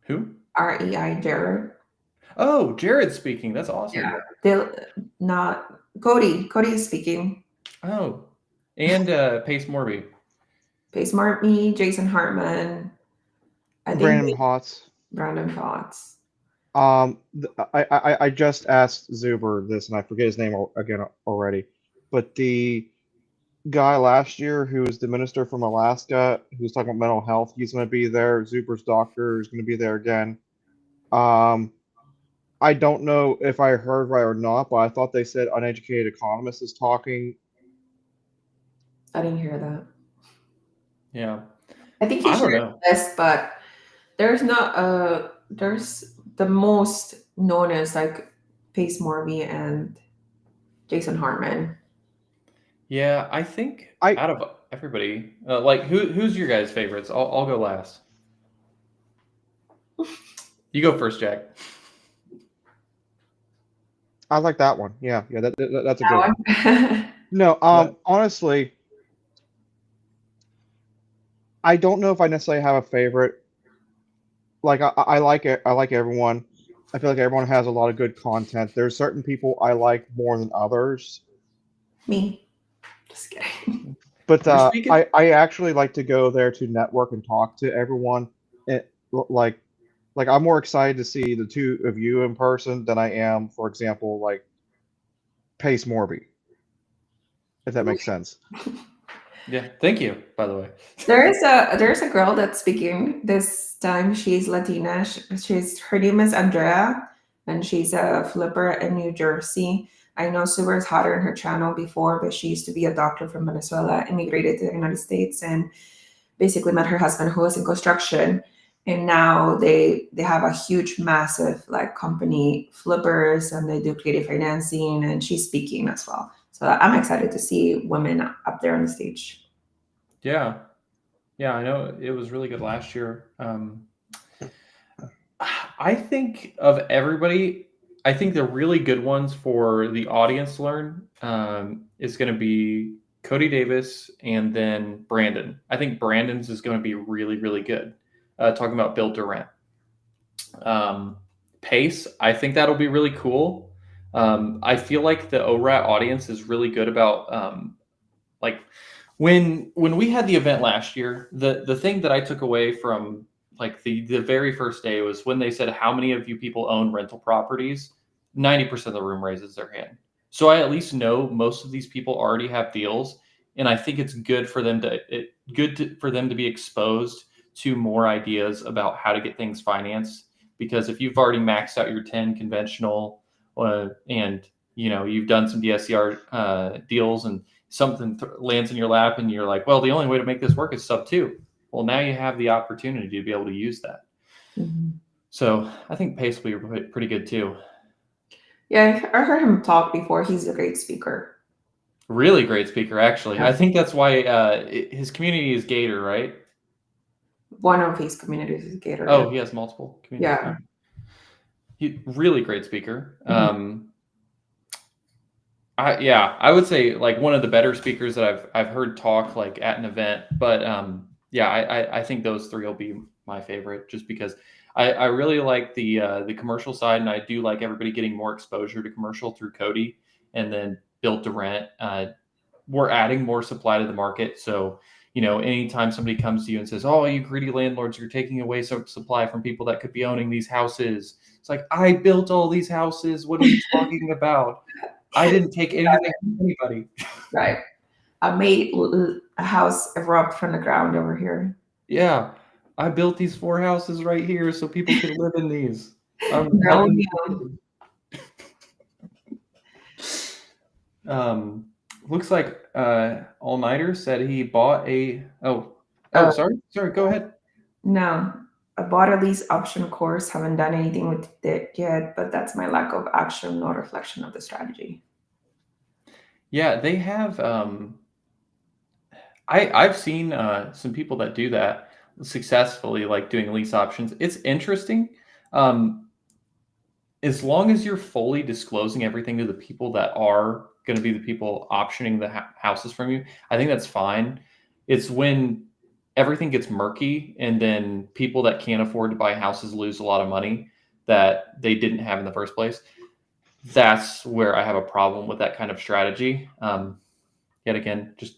Who? REI Jared. Oh, Jared's speaking. That's awesome. Yeah. Cody. Cody is speaking. Oh, and Pace Morby. Pace Morby, Jason Hartman. Brandon Potts. Brandon Potts. I just asked Zuber this, and I forget his name again already. But the guy last year who was the minister from Alaska, who was talking about mental health, he's going to be there. Zuber's doctor is going to be there again. I don't know if I heard right or not, but I thought they said uneducated economist is talking. I didn't hear that. Yeah. I think he shared this, but there's not there's the most known as like Pace Morby and Jason Hartman. Yeah, I think I- out of everybody, like who's your guys' favorites? I'll go last. You go first, Jack. I like that one. Yeah, that's a That good one. one. No, What? honestly, I don't know if I necessarily have a favorite. Like I like it. I like everyone. I feel like everyone has a lot of good content. There's certain people I like more than others. Me. Just kidding. But We're speaking. I actually like to go there to network and talk to everyone. It, like I'm more excited to see the two of you in person than I am, for example, like Pace Morby, if that makes sense. Yeah, thank you. By the way, There's a girl that's speaking this time. She's Latina. Her name is Andrea, and she's a flipper in New Jersey. I know Subar's had her on her channel before, but she used to be a doctor from Venezuela, immigrated to the United States, and basically met her husband who was in construction. And now they have a huge, massive like company, flippers, and they do creative financing. And she's speaking as well. So I'm excited to see women up there on the stage. yeah, I know it was really good last year. I think of everybody, I think the really good ones for the audience to learn is going to be Cody Davis and then Brandon. I think Brandon's is going to be really, really good. Talking about Build to Rent. Pace, I think that'll be really cool. I feel like the ORAT audience is really good about like when we had the event last year, the thing that I took away from like the very first day was when they said how many of you people own rental properties, 90% of the room raises their hand. So I at least know most of these people already have deals, and I think it's good for them for them to be exposed to more ideas about how to get things financed. Because if you've already maxed out your 10 conventional and you've done some DSCR deals and something lands in your lap and you're like, well, the only way to make this work is sub 2. Well, now you have the opportunity to be able to use that. Mm-hmm. So I think Pace will be pretty good too. Yeah, I heard him talk before. He's a great speaker. Really great speaker, actually. Yeah. I think that's why his community is Gator, right? One of his communities is Gator. Oh, he has multiple communities. Yeah. He really great speaker. Mm-hmm. I would say like one of the better speakers that I've heard talk like at an event. But I think those three will be my favorite, just because I really like the commercial side, and I do like everybody getting more exposure to commercial through Cody, and then Built to Rent. We're adding more supply to the market, so anytime somebody comes to you and says, "Oh, you greedy landlords, you're taking away some supply from people that could be owning these houses," it's like, I built all these houses. What are you talking about? I didn't take anything from anybody. Right. I made a house erupt from the ground over here. Yeah. I built these 4 houses right here so people could live in these. Looks like All Nighter said he bought a sorry, go ahead. No, I bought a lease option course, haven't done anything with it yet, but that's my lack of action, no reflection of the strategy. Yeah, they have I've seen some people that do that successfully, like doing lease options. It's interesting. As long as you're fully disclosing everything to the people that are going to be the people optioning the houses from you, I think that's fine. It's when everything gets murky and then people that can't afford to buy houses lose a lot of money that they didn't have in the first place. That's where I have a problem with that kind of strategy. Yet again, just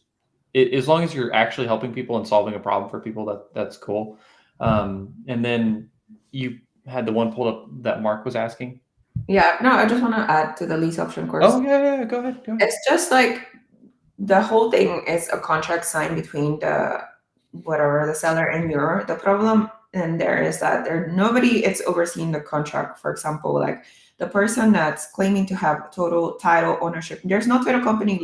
as long as you're actually helping people and solving a problem for people, that's cool. And then you had the one pulled up that Mark was asking. Yeah, no, I just want to add to the lease option course. Oh yeah, go ahead. It's just like the whole thing is a contract signed between the seller and you. The problem in there is that nobody is overseeing the contract. For example, like the person that's claiming to have total title ownership, there's no title company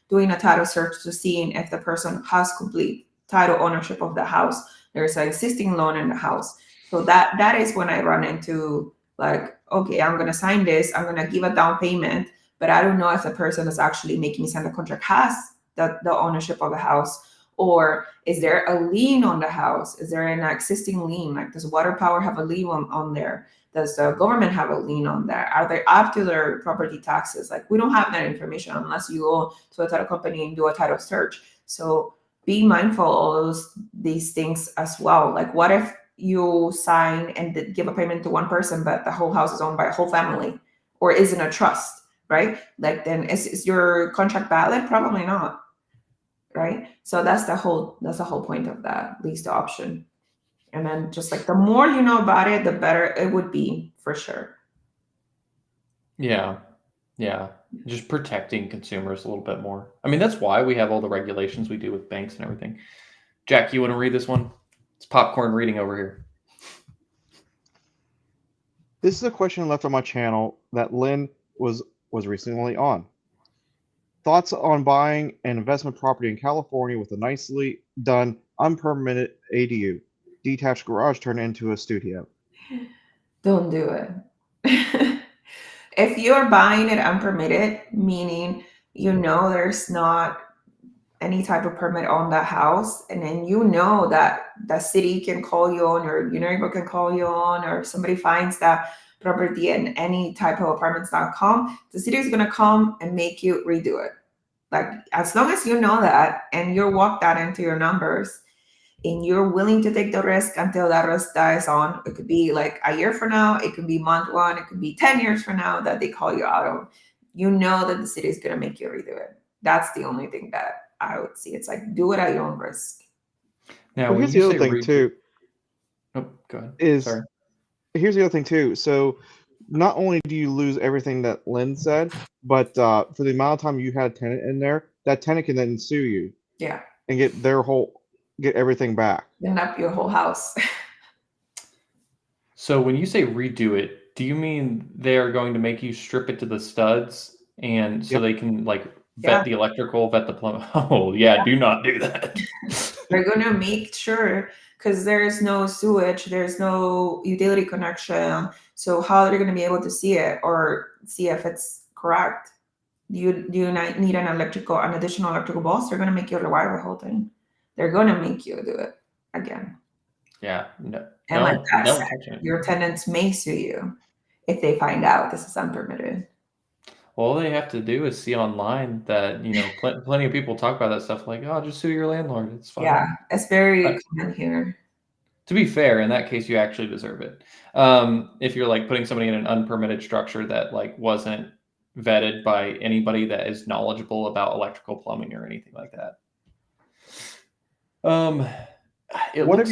doing a title search to seeing if the person has complete title ownership of the house. There's an existing loan in the house. So that is when I run into like, okay, I'm gonna sign this, I'm gonna give a down payment, but I don't know if the person that's actually making me sign the contract has the ownership of the house, or is there a lien on the house? Is there an existing lien? Like, does Water Power have a lien on there? Does the government have a lien on there? Are they up to their property taxes? Like, we don't have that information unless you go to a title company and do a title search. So be mindful of these things as well. Like, what if you sign and give a payment to one person, but the whole house is owned by a whole family, or is in a trust, right? Like, then is your contract valid? Probably not, right? So that's the whole point of that leased option. And then just like the more you know about it, the better it would be for sure. Yeah. Just protecting consumers a little bit more. I mean, that's why we have all the regulations we do with banks and everything. Jack, you want to read this one? It's popcorn reading over here. This is a question left on my channel that Lynn was recently on. Thoughts on buying an investment property in California with a nicely done unpermitted ADU, detached garage turned into a studio? Don't do it. If you're buying it unpermitted, meaning there's not any type of permit on that house, and then that the city can call you on, or your neighbor can call you on, or somebody finds that property in any type of apartments.com, the city is going to come and make you redo it. Like, as long as you know that and you walk that into your numbers and you're willing to take the risk until that risk dies on, it could be like a year from now, it could be month one, it could be 10 years from now that they call you out of, that the city is going to make you redo it. That's the only thing that I would see. It's like, do it at your own risk. Now, Well, when here's you the say other thing too. Oh, go ahead. Is Sorry. Here's the other thing too. So not only do you lose everything that Lynn said, but for the amount of time you had a tenant in there, that tenant can then sue you. Yeah. And get everything back. End up your whole house. So when you say redo it, do you mean they are going to make you strip it to the studs, and so they can vet the electrical, vet the plumbing? Oh yeah, do not do that. They're going to make sure, because there's no sewage, there's no utility connection. So how are they going to be able to see it or see if it's correct? Do you need an additional electrical box? They're going to make you rewire the whole thing. They're going to make you do it again. Yeah, no. And like that said, your tenants may sue you if they find out this is unpermitted. All they have to do is see online that, plenty of people talk about that stuff, like, oh, just sue your landlord. It's fine. Yeah, it's very common here. To be fair, in that case, you actually deserve it. If you're putting somebody in an unpermitted structure that wasn't vetted by anybody that is knowledgeable about electrical, plumbing, or anything like that. What if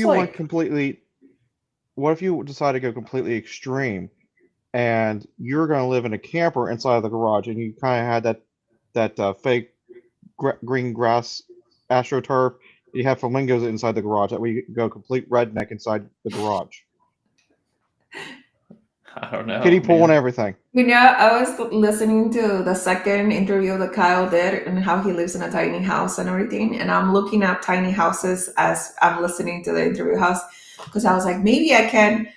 you decide to go completely extreme and you're going to live in a camper inside of the garage, and you kind of had that fake green grass AstroTurf? You have flamingos inside the garage. That way you go complete redneck inside the garage. I don't know. Kiddie pool and everything. I was listening to the second interview that Kyle did and how he lives in a tiny house and everything. And I'm looking at tiny houses as I'm listening to the interview house, because I was like, maybe I can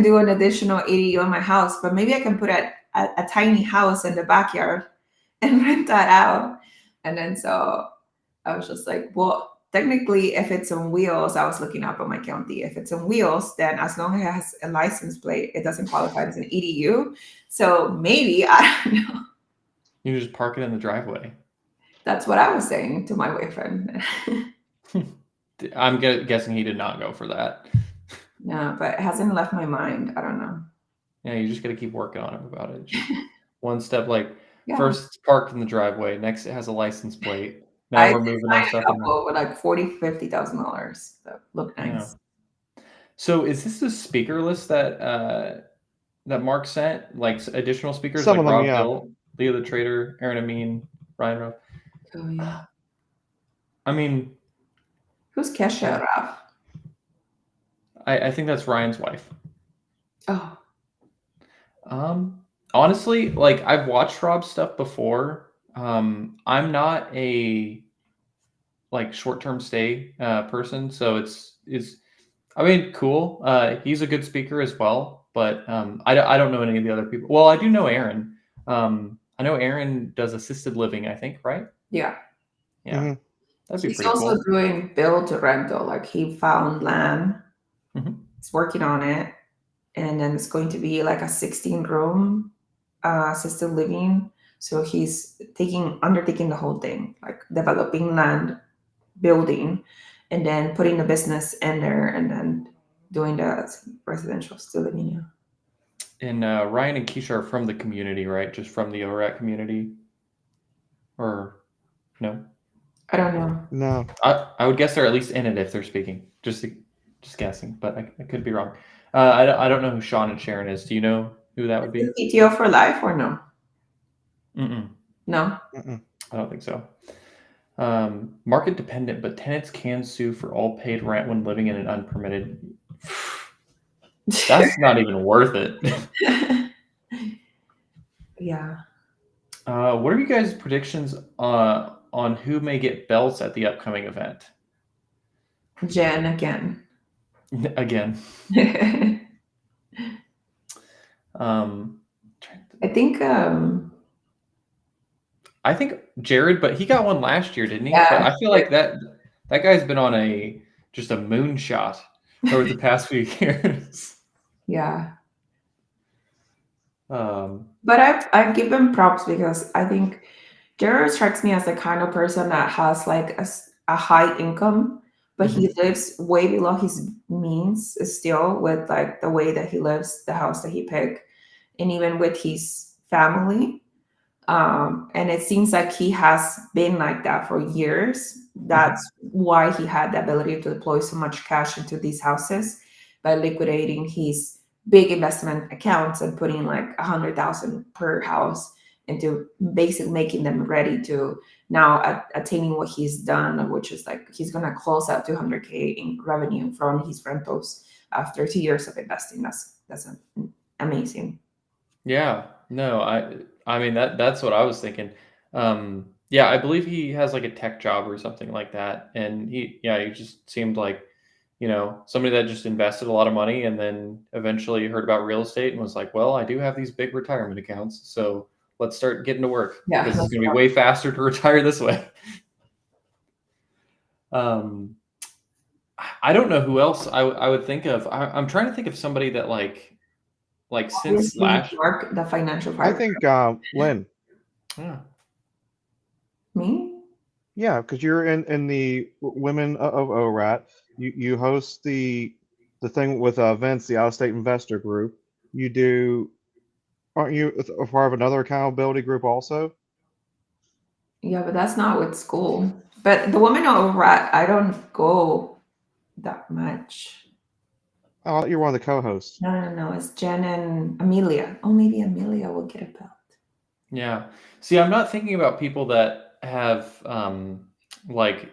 do an additional ADU in my house, but maybe I can put a tiny house in the backyard and rent that out. And then so I was just like, well, technically, if it's on wheels, I was looking up on my county. If it's on wheels, then as long as it has a license plate, it doesn't qualify as an EDU. So maybe, I don't know. You just park it in the driveway. That's what I was saying to my boyfriend. I'm guessing he did not go for that. No, but it hasn't left my mind. I don't know. Yeah, you just got to keep working on it about it. Just one step, first it's parked in the driveway. Next, it has a license plate. Now we're moving our stuff in. With $40,000-$50,000 that look nice. Yeah. So is this a speaker list that Mark sent? Additional speakers? Some of them, Rob yeah. Hill, Leo the Trader, Aaron Amin, Ryan Ruff. Oh yeah. I mean, who's Kesha Ruff? I think that's Ryan's wife. Oh. Honestly, I've watched Rob's stuff before. I'm not a short-term stay person, so it's cool. He's a good speaker as well, but I don't know any of the other people. Well, I do know Aaron. I know Aaron does assisted living, I think, right? Yeah. Yeah. Mhm. That'd be He's pretty also cool. doing build to rental. Like he found land, Mhm. he's working on it, and then it's going to be like a 16-room assisted living. So he's undertaking the whole thing, like developing land, building, and then putting the business in there, and then doing the residential still living. Yeah. And Ryan and Keisha are from the community, right? Just from the ORAT community? Or no? I don't know. No. I would guess they're at least in it if they're speaking. Just guessing, but I could be wrong. I don't know who Sean and Sharon is. Do you know who that would be? PTO for life or no? Mm-mm. No. Mm-mm. I don't think so. Market dependent, but tenants can sue for all paid rent when living in an unpermitted. That's not even worth it. Yeah. What are you guys' predictions on who may get belts at the upcoming event? Jen again. Again, I think I think Jared, but he got one last year, didn't he? Yeah, But I feel like that guy's been on just a moonshot over the past few years. yeah. Um, But I give him props because I think Jared strikes me as the kind of person that has like a high income, but he lives way below his means still with like the way that he lives, the house that he picked, and even with his family. And it seems like he has been like that for years. That's why he had the ability to deploy so much cash into these houses by liquidating his big investment accounts and putting like 100,000 per house into basically making them ready to now attaining what he's done, which is like he's gonna close out 200K in revenue from his rentals after 2 years of investing. That's amazing. yeah, no, I mean that's what I was thinking. Yeah, I believe he has like a tech job or something like that, and he just seemed like somebody that just invested a lot of money and then eventually heard about real estate and was like, well, I do have these big retirement accounts, so let's start getting to work Yeah, because it's that's going to be way faster to retire this way. I don't know who else I would think of. I'm trying to think of somebody that like since obviously last. Mark, the financial I fighter. think Lynn. Yeah. Me? Yeah, because you're in the Women of ORAT. You host the thing with Vince, the out of state investor group. You do, aren't you a part of another accountability group also? Yeah, but that's not with school. But the women over at I don't go that much. Oh, you're one of the co-hosts. No. It's Jen and Amelia. Oh, maybe Amelia will get a belt. Yeah. See, I'm not thinking about people that have like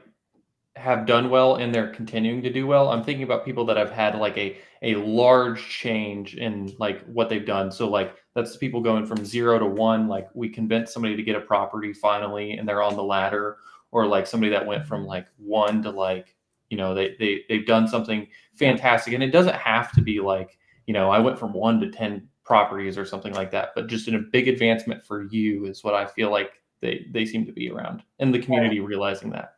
have done well and they're continuing to do well. I'm thinking about people that have had like a large change in like what they've done. So like that's people going from 0 to 1. Like we convinced somebody to get a property finally and they're on the ladder, or like somebody that went from like 1 to like they've done something fantastic. And it doesn't have to be like I went from 1 to 10 properties or something like that, but just in a big advancement for you is what I feel like they seem to be around, and the community realizing that.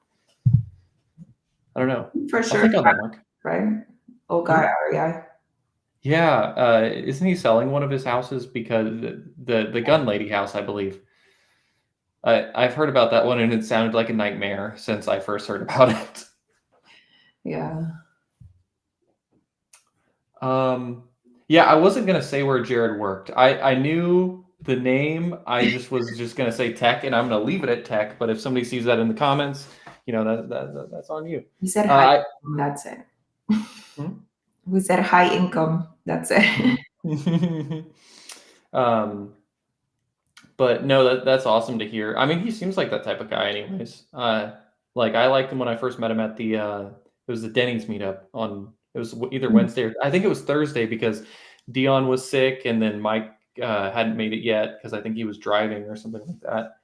I don't know. For I'll sure. think on that, Mark. Right? Old guy, REI. Yeah, isn't he selling one of his houses because the gun lady house, I believe. I've heard about that one, and it sounded like a nightmare since I first heard about it. Yeah. Yeah, I wasn't gonna say where Jared worked. I knew the name. I was just gonna say tech, and I'm gonna leave it at tech. But if somebody sees that in the comments, that's on you. He said high income, that's it. We said high income, that's it. But no, that's awesome to hear. I mean, he seems like that type of guy, anyways. Like I liked him when I first met him at it was the Denny's meetup it was either Wednesday or I think it was Thursday because Dion was sick and then Mike hadn't made it yet because I think he was driving or something like that.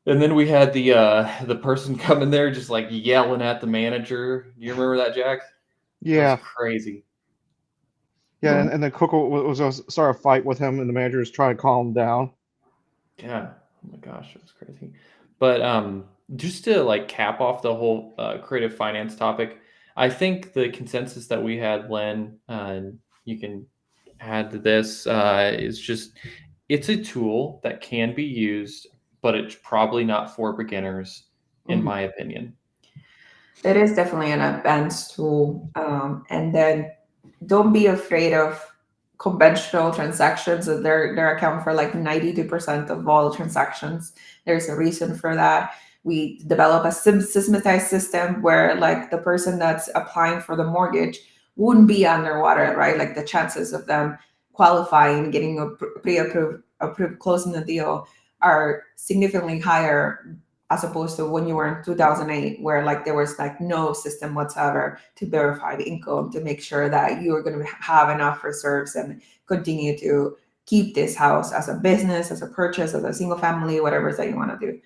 And then we had the person come in there just like yelling at the manager. Do you remember that, Jack? Yeah. That was crazy. Yeah, and then Cook was going to start a fight with him, and the manager was trying to calm him down. Yeah. Oh my gosh, it was crazy. But just to like cap off the whole creative finance topic, I think the consensus that we had, Len, and you can add to this, is just it's a tool that can be used, but it's probably not for beginners, in Mhm. my opinion. It is definitely an advanced tool. And then don't be afraid of conventional transactions. They're account for like 92% of all transactions. There's a reason for that. We develop a systematized system where like the person that's applying for the mortgage wouldn't be underwater, right? Like the chances of them qualifying, getting a pre-approved, closing the deal are significantly higher as opposed to when you were in 2008, where like there was like no system whatsoever to verify the income to make sure that you were going to have enough reserves and continue to keep this house as a business, as a purchase, as a single family, whatever it is that you want to do.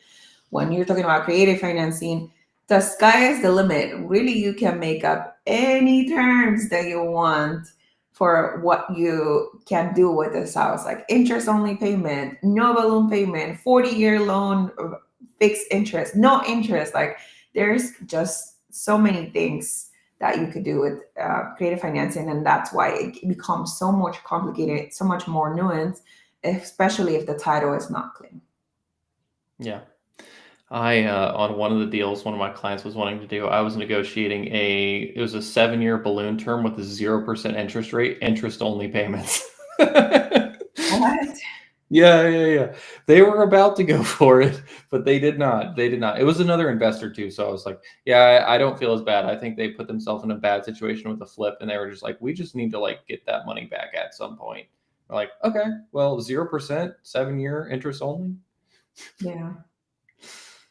When you're talking about creative financing, the sky is the limit. Really, you can make up any terms that you want for what you can do with this house, like interest only payment, no balloon payment, 40-year loan, fixed interest, no interest. Like there's just so many things that you could do with creative financing, and that's why it becomes so much complicated, so much more nuanced, especially if the title is not clean. Yeah. I on one of the deals one of my clients was wanting to do, I was negotiating it was a 7-year balloon term with a 0% interest rate, interest only payments. What? Yeah. They were about to go for it, but they did not. They did not. It was another investor too, so I was like, yeah, I don't feel as bad. I think they put themselves in a bad situation with the flip, and they were just like, we just need to like get that money back at some point. We're like, okay, well, 0%, 7-year interest only. Yeah.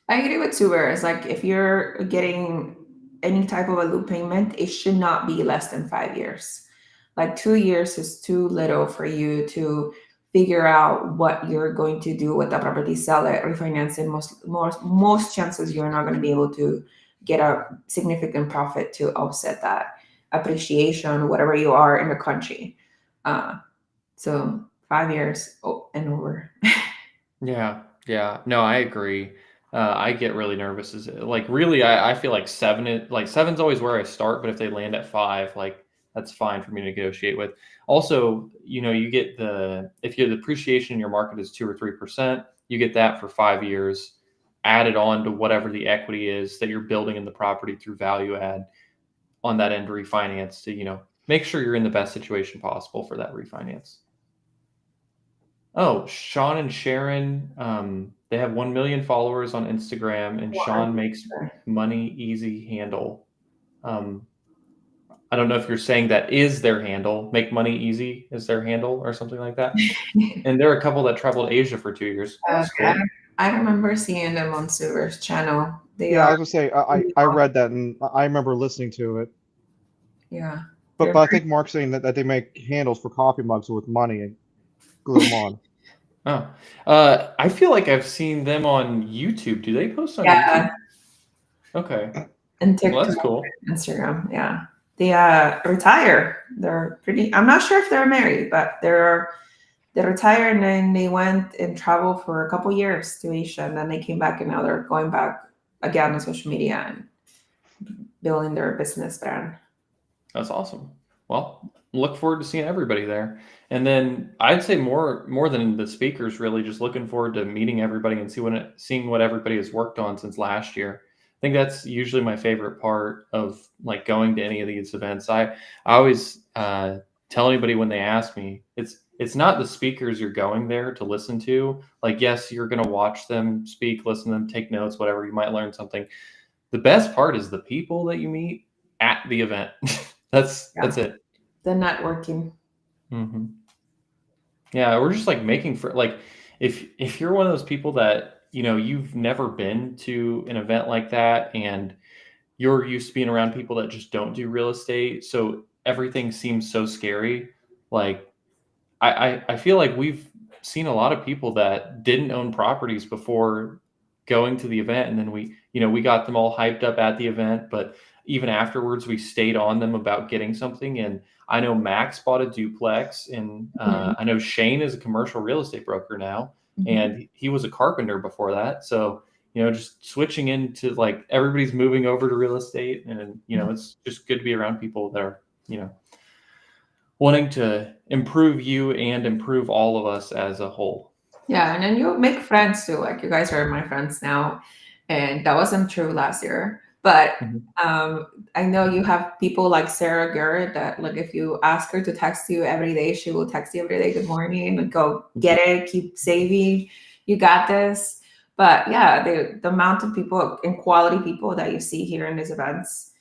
I agree with Suber. It's like if you're getting any type of a loop payment, it should not be less than 5 years. Like 2 years is too little for you to figure out what you're going to do with the property, sell it, refinance it. Most chances you're not going to be able to get a significant profit to offset that appreciation, whatever you are in the country. So 5 years and over. Yeah. No, I agree. I get really nervous. Is like really, I feel like seven's always where I start. But if they land at 5, like that's fine for me to negotiate with. Also, you get if the appreciation in your market is 2 or 3%, you get that for 5 years, added on to whatever the equity is that you're building in the property through value add on that end refinance to make sure you're in the best situation possible for that refinance. Oh, Sean and Sharon, they have 1 million followers on Instagram, and Sean makes money easy handle. I don't know if you're saying that is their handle. Make money easy is their handle or something like that. And there are a couple that traveled Asia for 2 years. That's cool. I remember seeing them on Suber's channel. Yeah, I was gonna say I read that and I remember listening to it. Yeah. But I think Mark's saying that they make handles for coffee mugs with money and glue them on. Oh, I feel like I've seen them on YouTube. Do they post on YouTube? Okay. And TikTok, well, that's cool. Instagram. Yeah. They retire. They're pretty. I'm not sure if they're married, but they retired and then they went and traveled for a couple years to Asia, and then they came back and now they're going back again on social media and building their business brand. That's awesome. Well, look forward to seeing everybody there. And then I'd say more than the speakers, really just looking forward to meeting everybody and seeing what everybody has worked on since last year. I think that's usually my favorite part of like going to any of these events. I always tell anybody when they ask me, it's not the speakers you're going there to listen to. Like, yes, you're going to watch them speak, listen to them, take notes, whatever. You might learn something. The best part is the people that you meet at the event. That's it. The networking. Mm-hmm. Yeah, we're just like making for like if you're one of those people that you've never been to an event like that and you're used to being around people that just don't do real estate, so everything seems so scary. Like I feel like we've seen a lot of people that didn't own properties before going to the event, and then we got them all hyped up at the event, but even afterwards we stayed on them about getting something. And I know Max bought a duplex, and I know Shane is a commercial real estate broker now. and he was a carpenter before that. So, just switching into like everybody's moving over to real estate, and it's just good to be around people that are wanting to improve you and improve all of us as a whole. Yeah, and then you make friends too. Like you guys are my friends now, and that wasn't true last year. But I know you have people like Sarah Garrett that, like, if you ask her to text you every day, she will text you every day, good morning, and go get it, keep saving, you got this. But yeah, the amount of people and quality people that you see here in these events.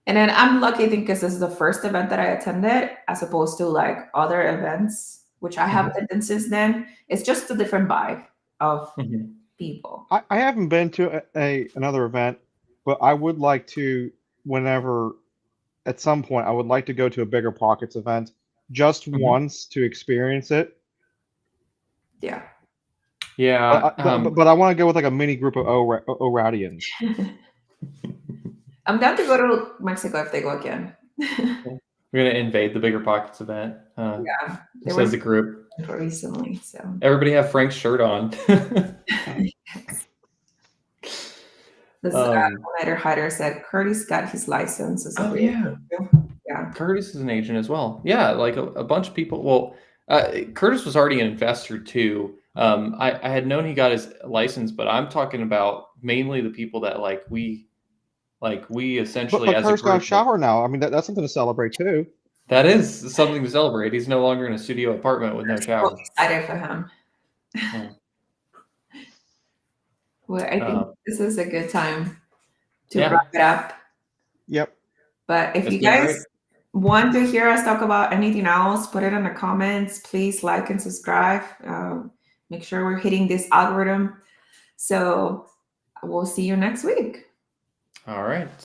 And then I'm lucky, I think, because this is the first event that I attended, as opposed to like other events, which I have attended since then. It's just a different vibe of people. I haven't been to another event, but I would like to, at some point, I would like to go to a Bigger Pockets event just once to experience it. Yeah. Yeah. But I want to go with like a mini group of O'Rowdians. I'm down to go to Mexico if they go again. We're going to invade the Bigger Pockets event. Yeah. Just as a group. Recently, so. Everybody have Frank's shirt on. This All-Nighter Hider said Curtis got his license. Yeah. Curtis is an agent as well. Yeah, like a bunch of people. Well, Curtis was already an investor too. I had known he got his license, but I'm talking about mainly the people that we essentially but as Curtis a group. got a shower now. I mean, that's something to celebrate too. That is something to celebrate. He's no longer in a studio apartment with no shower. I'm excited for him. Well, I think this is a good time to wrap it up. Yep. But if you guys want to hear us talk about anything else, put it in the comments. Please like and subscribe. Make sure we're hitting this algorithm. So we'll see you next week. All right.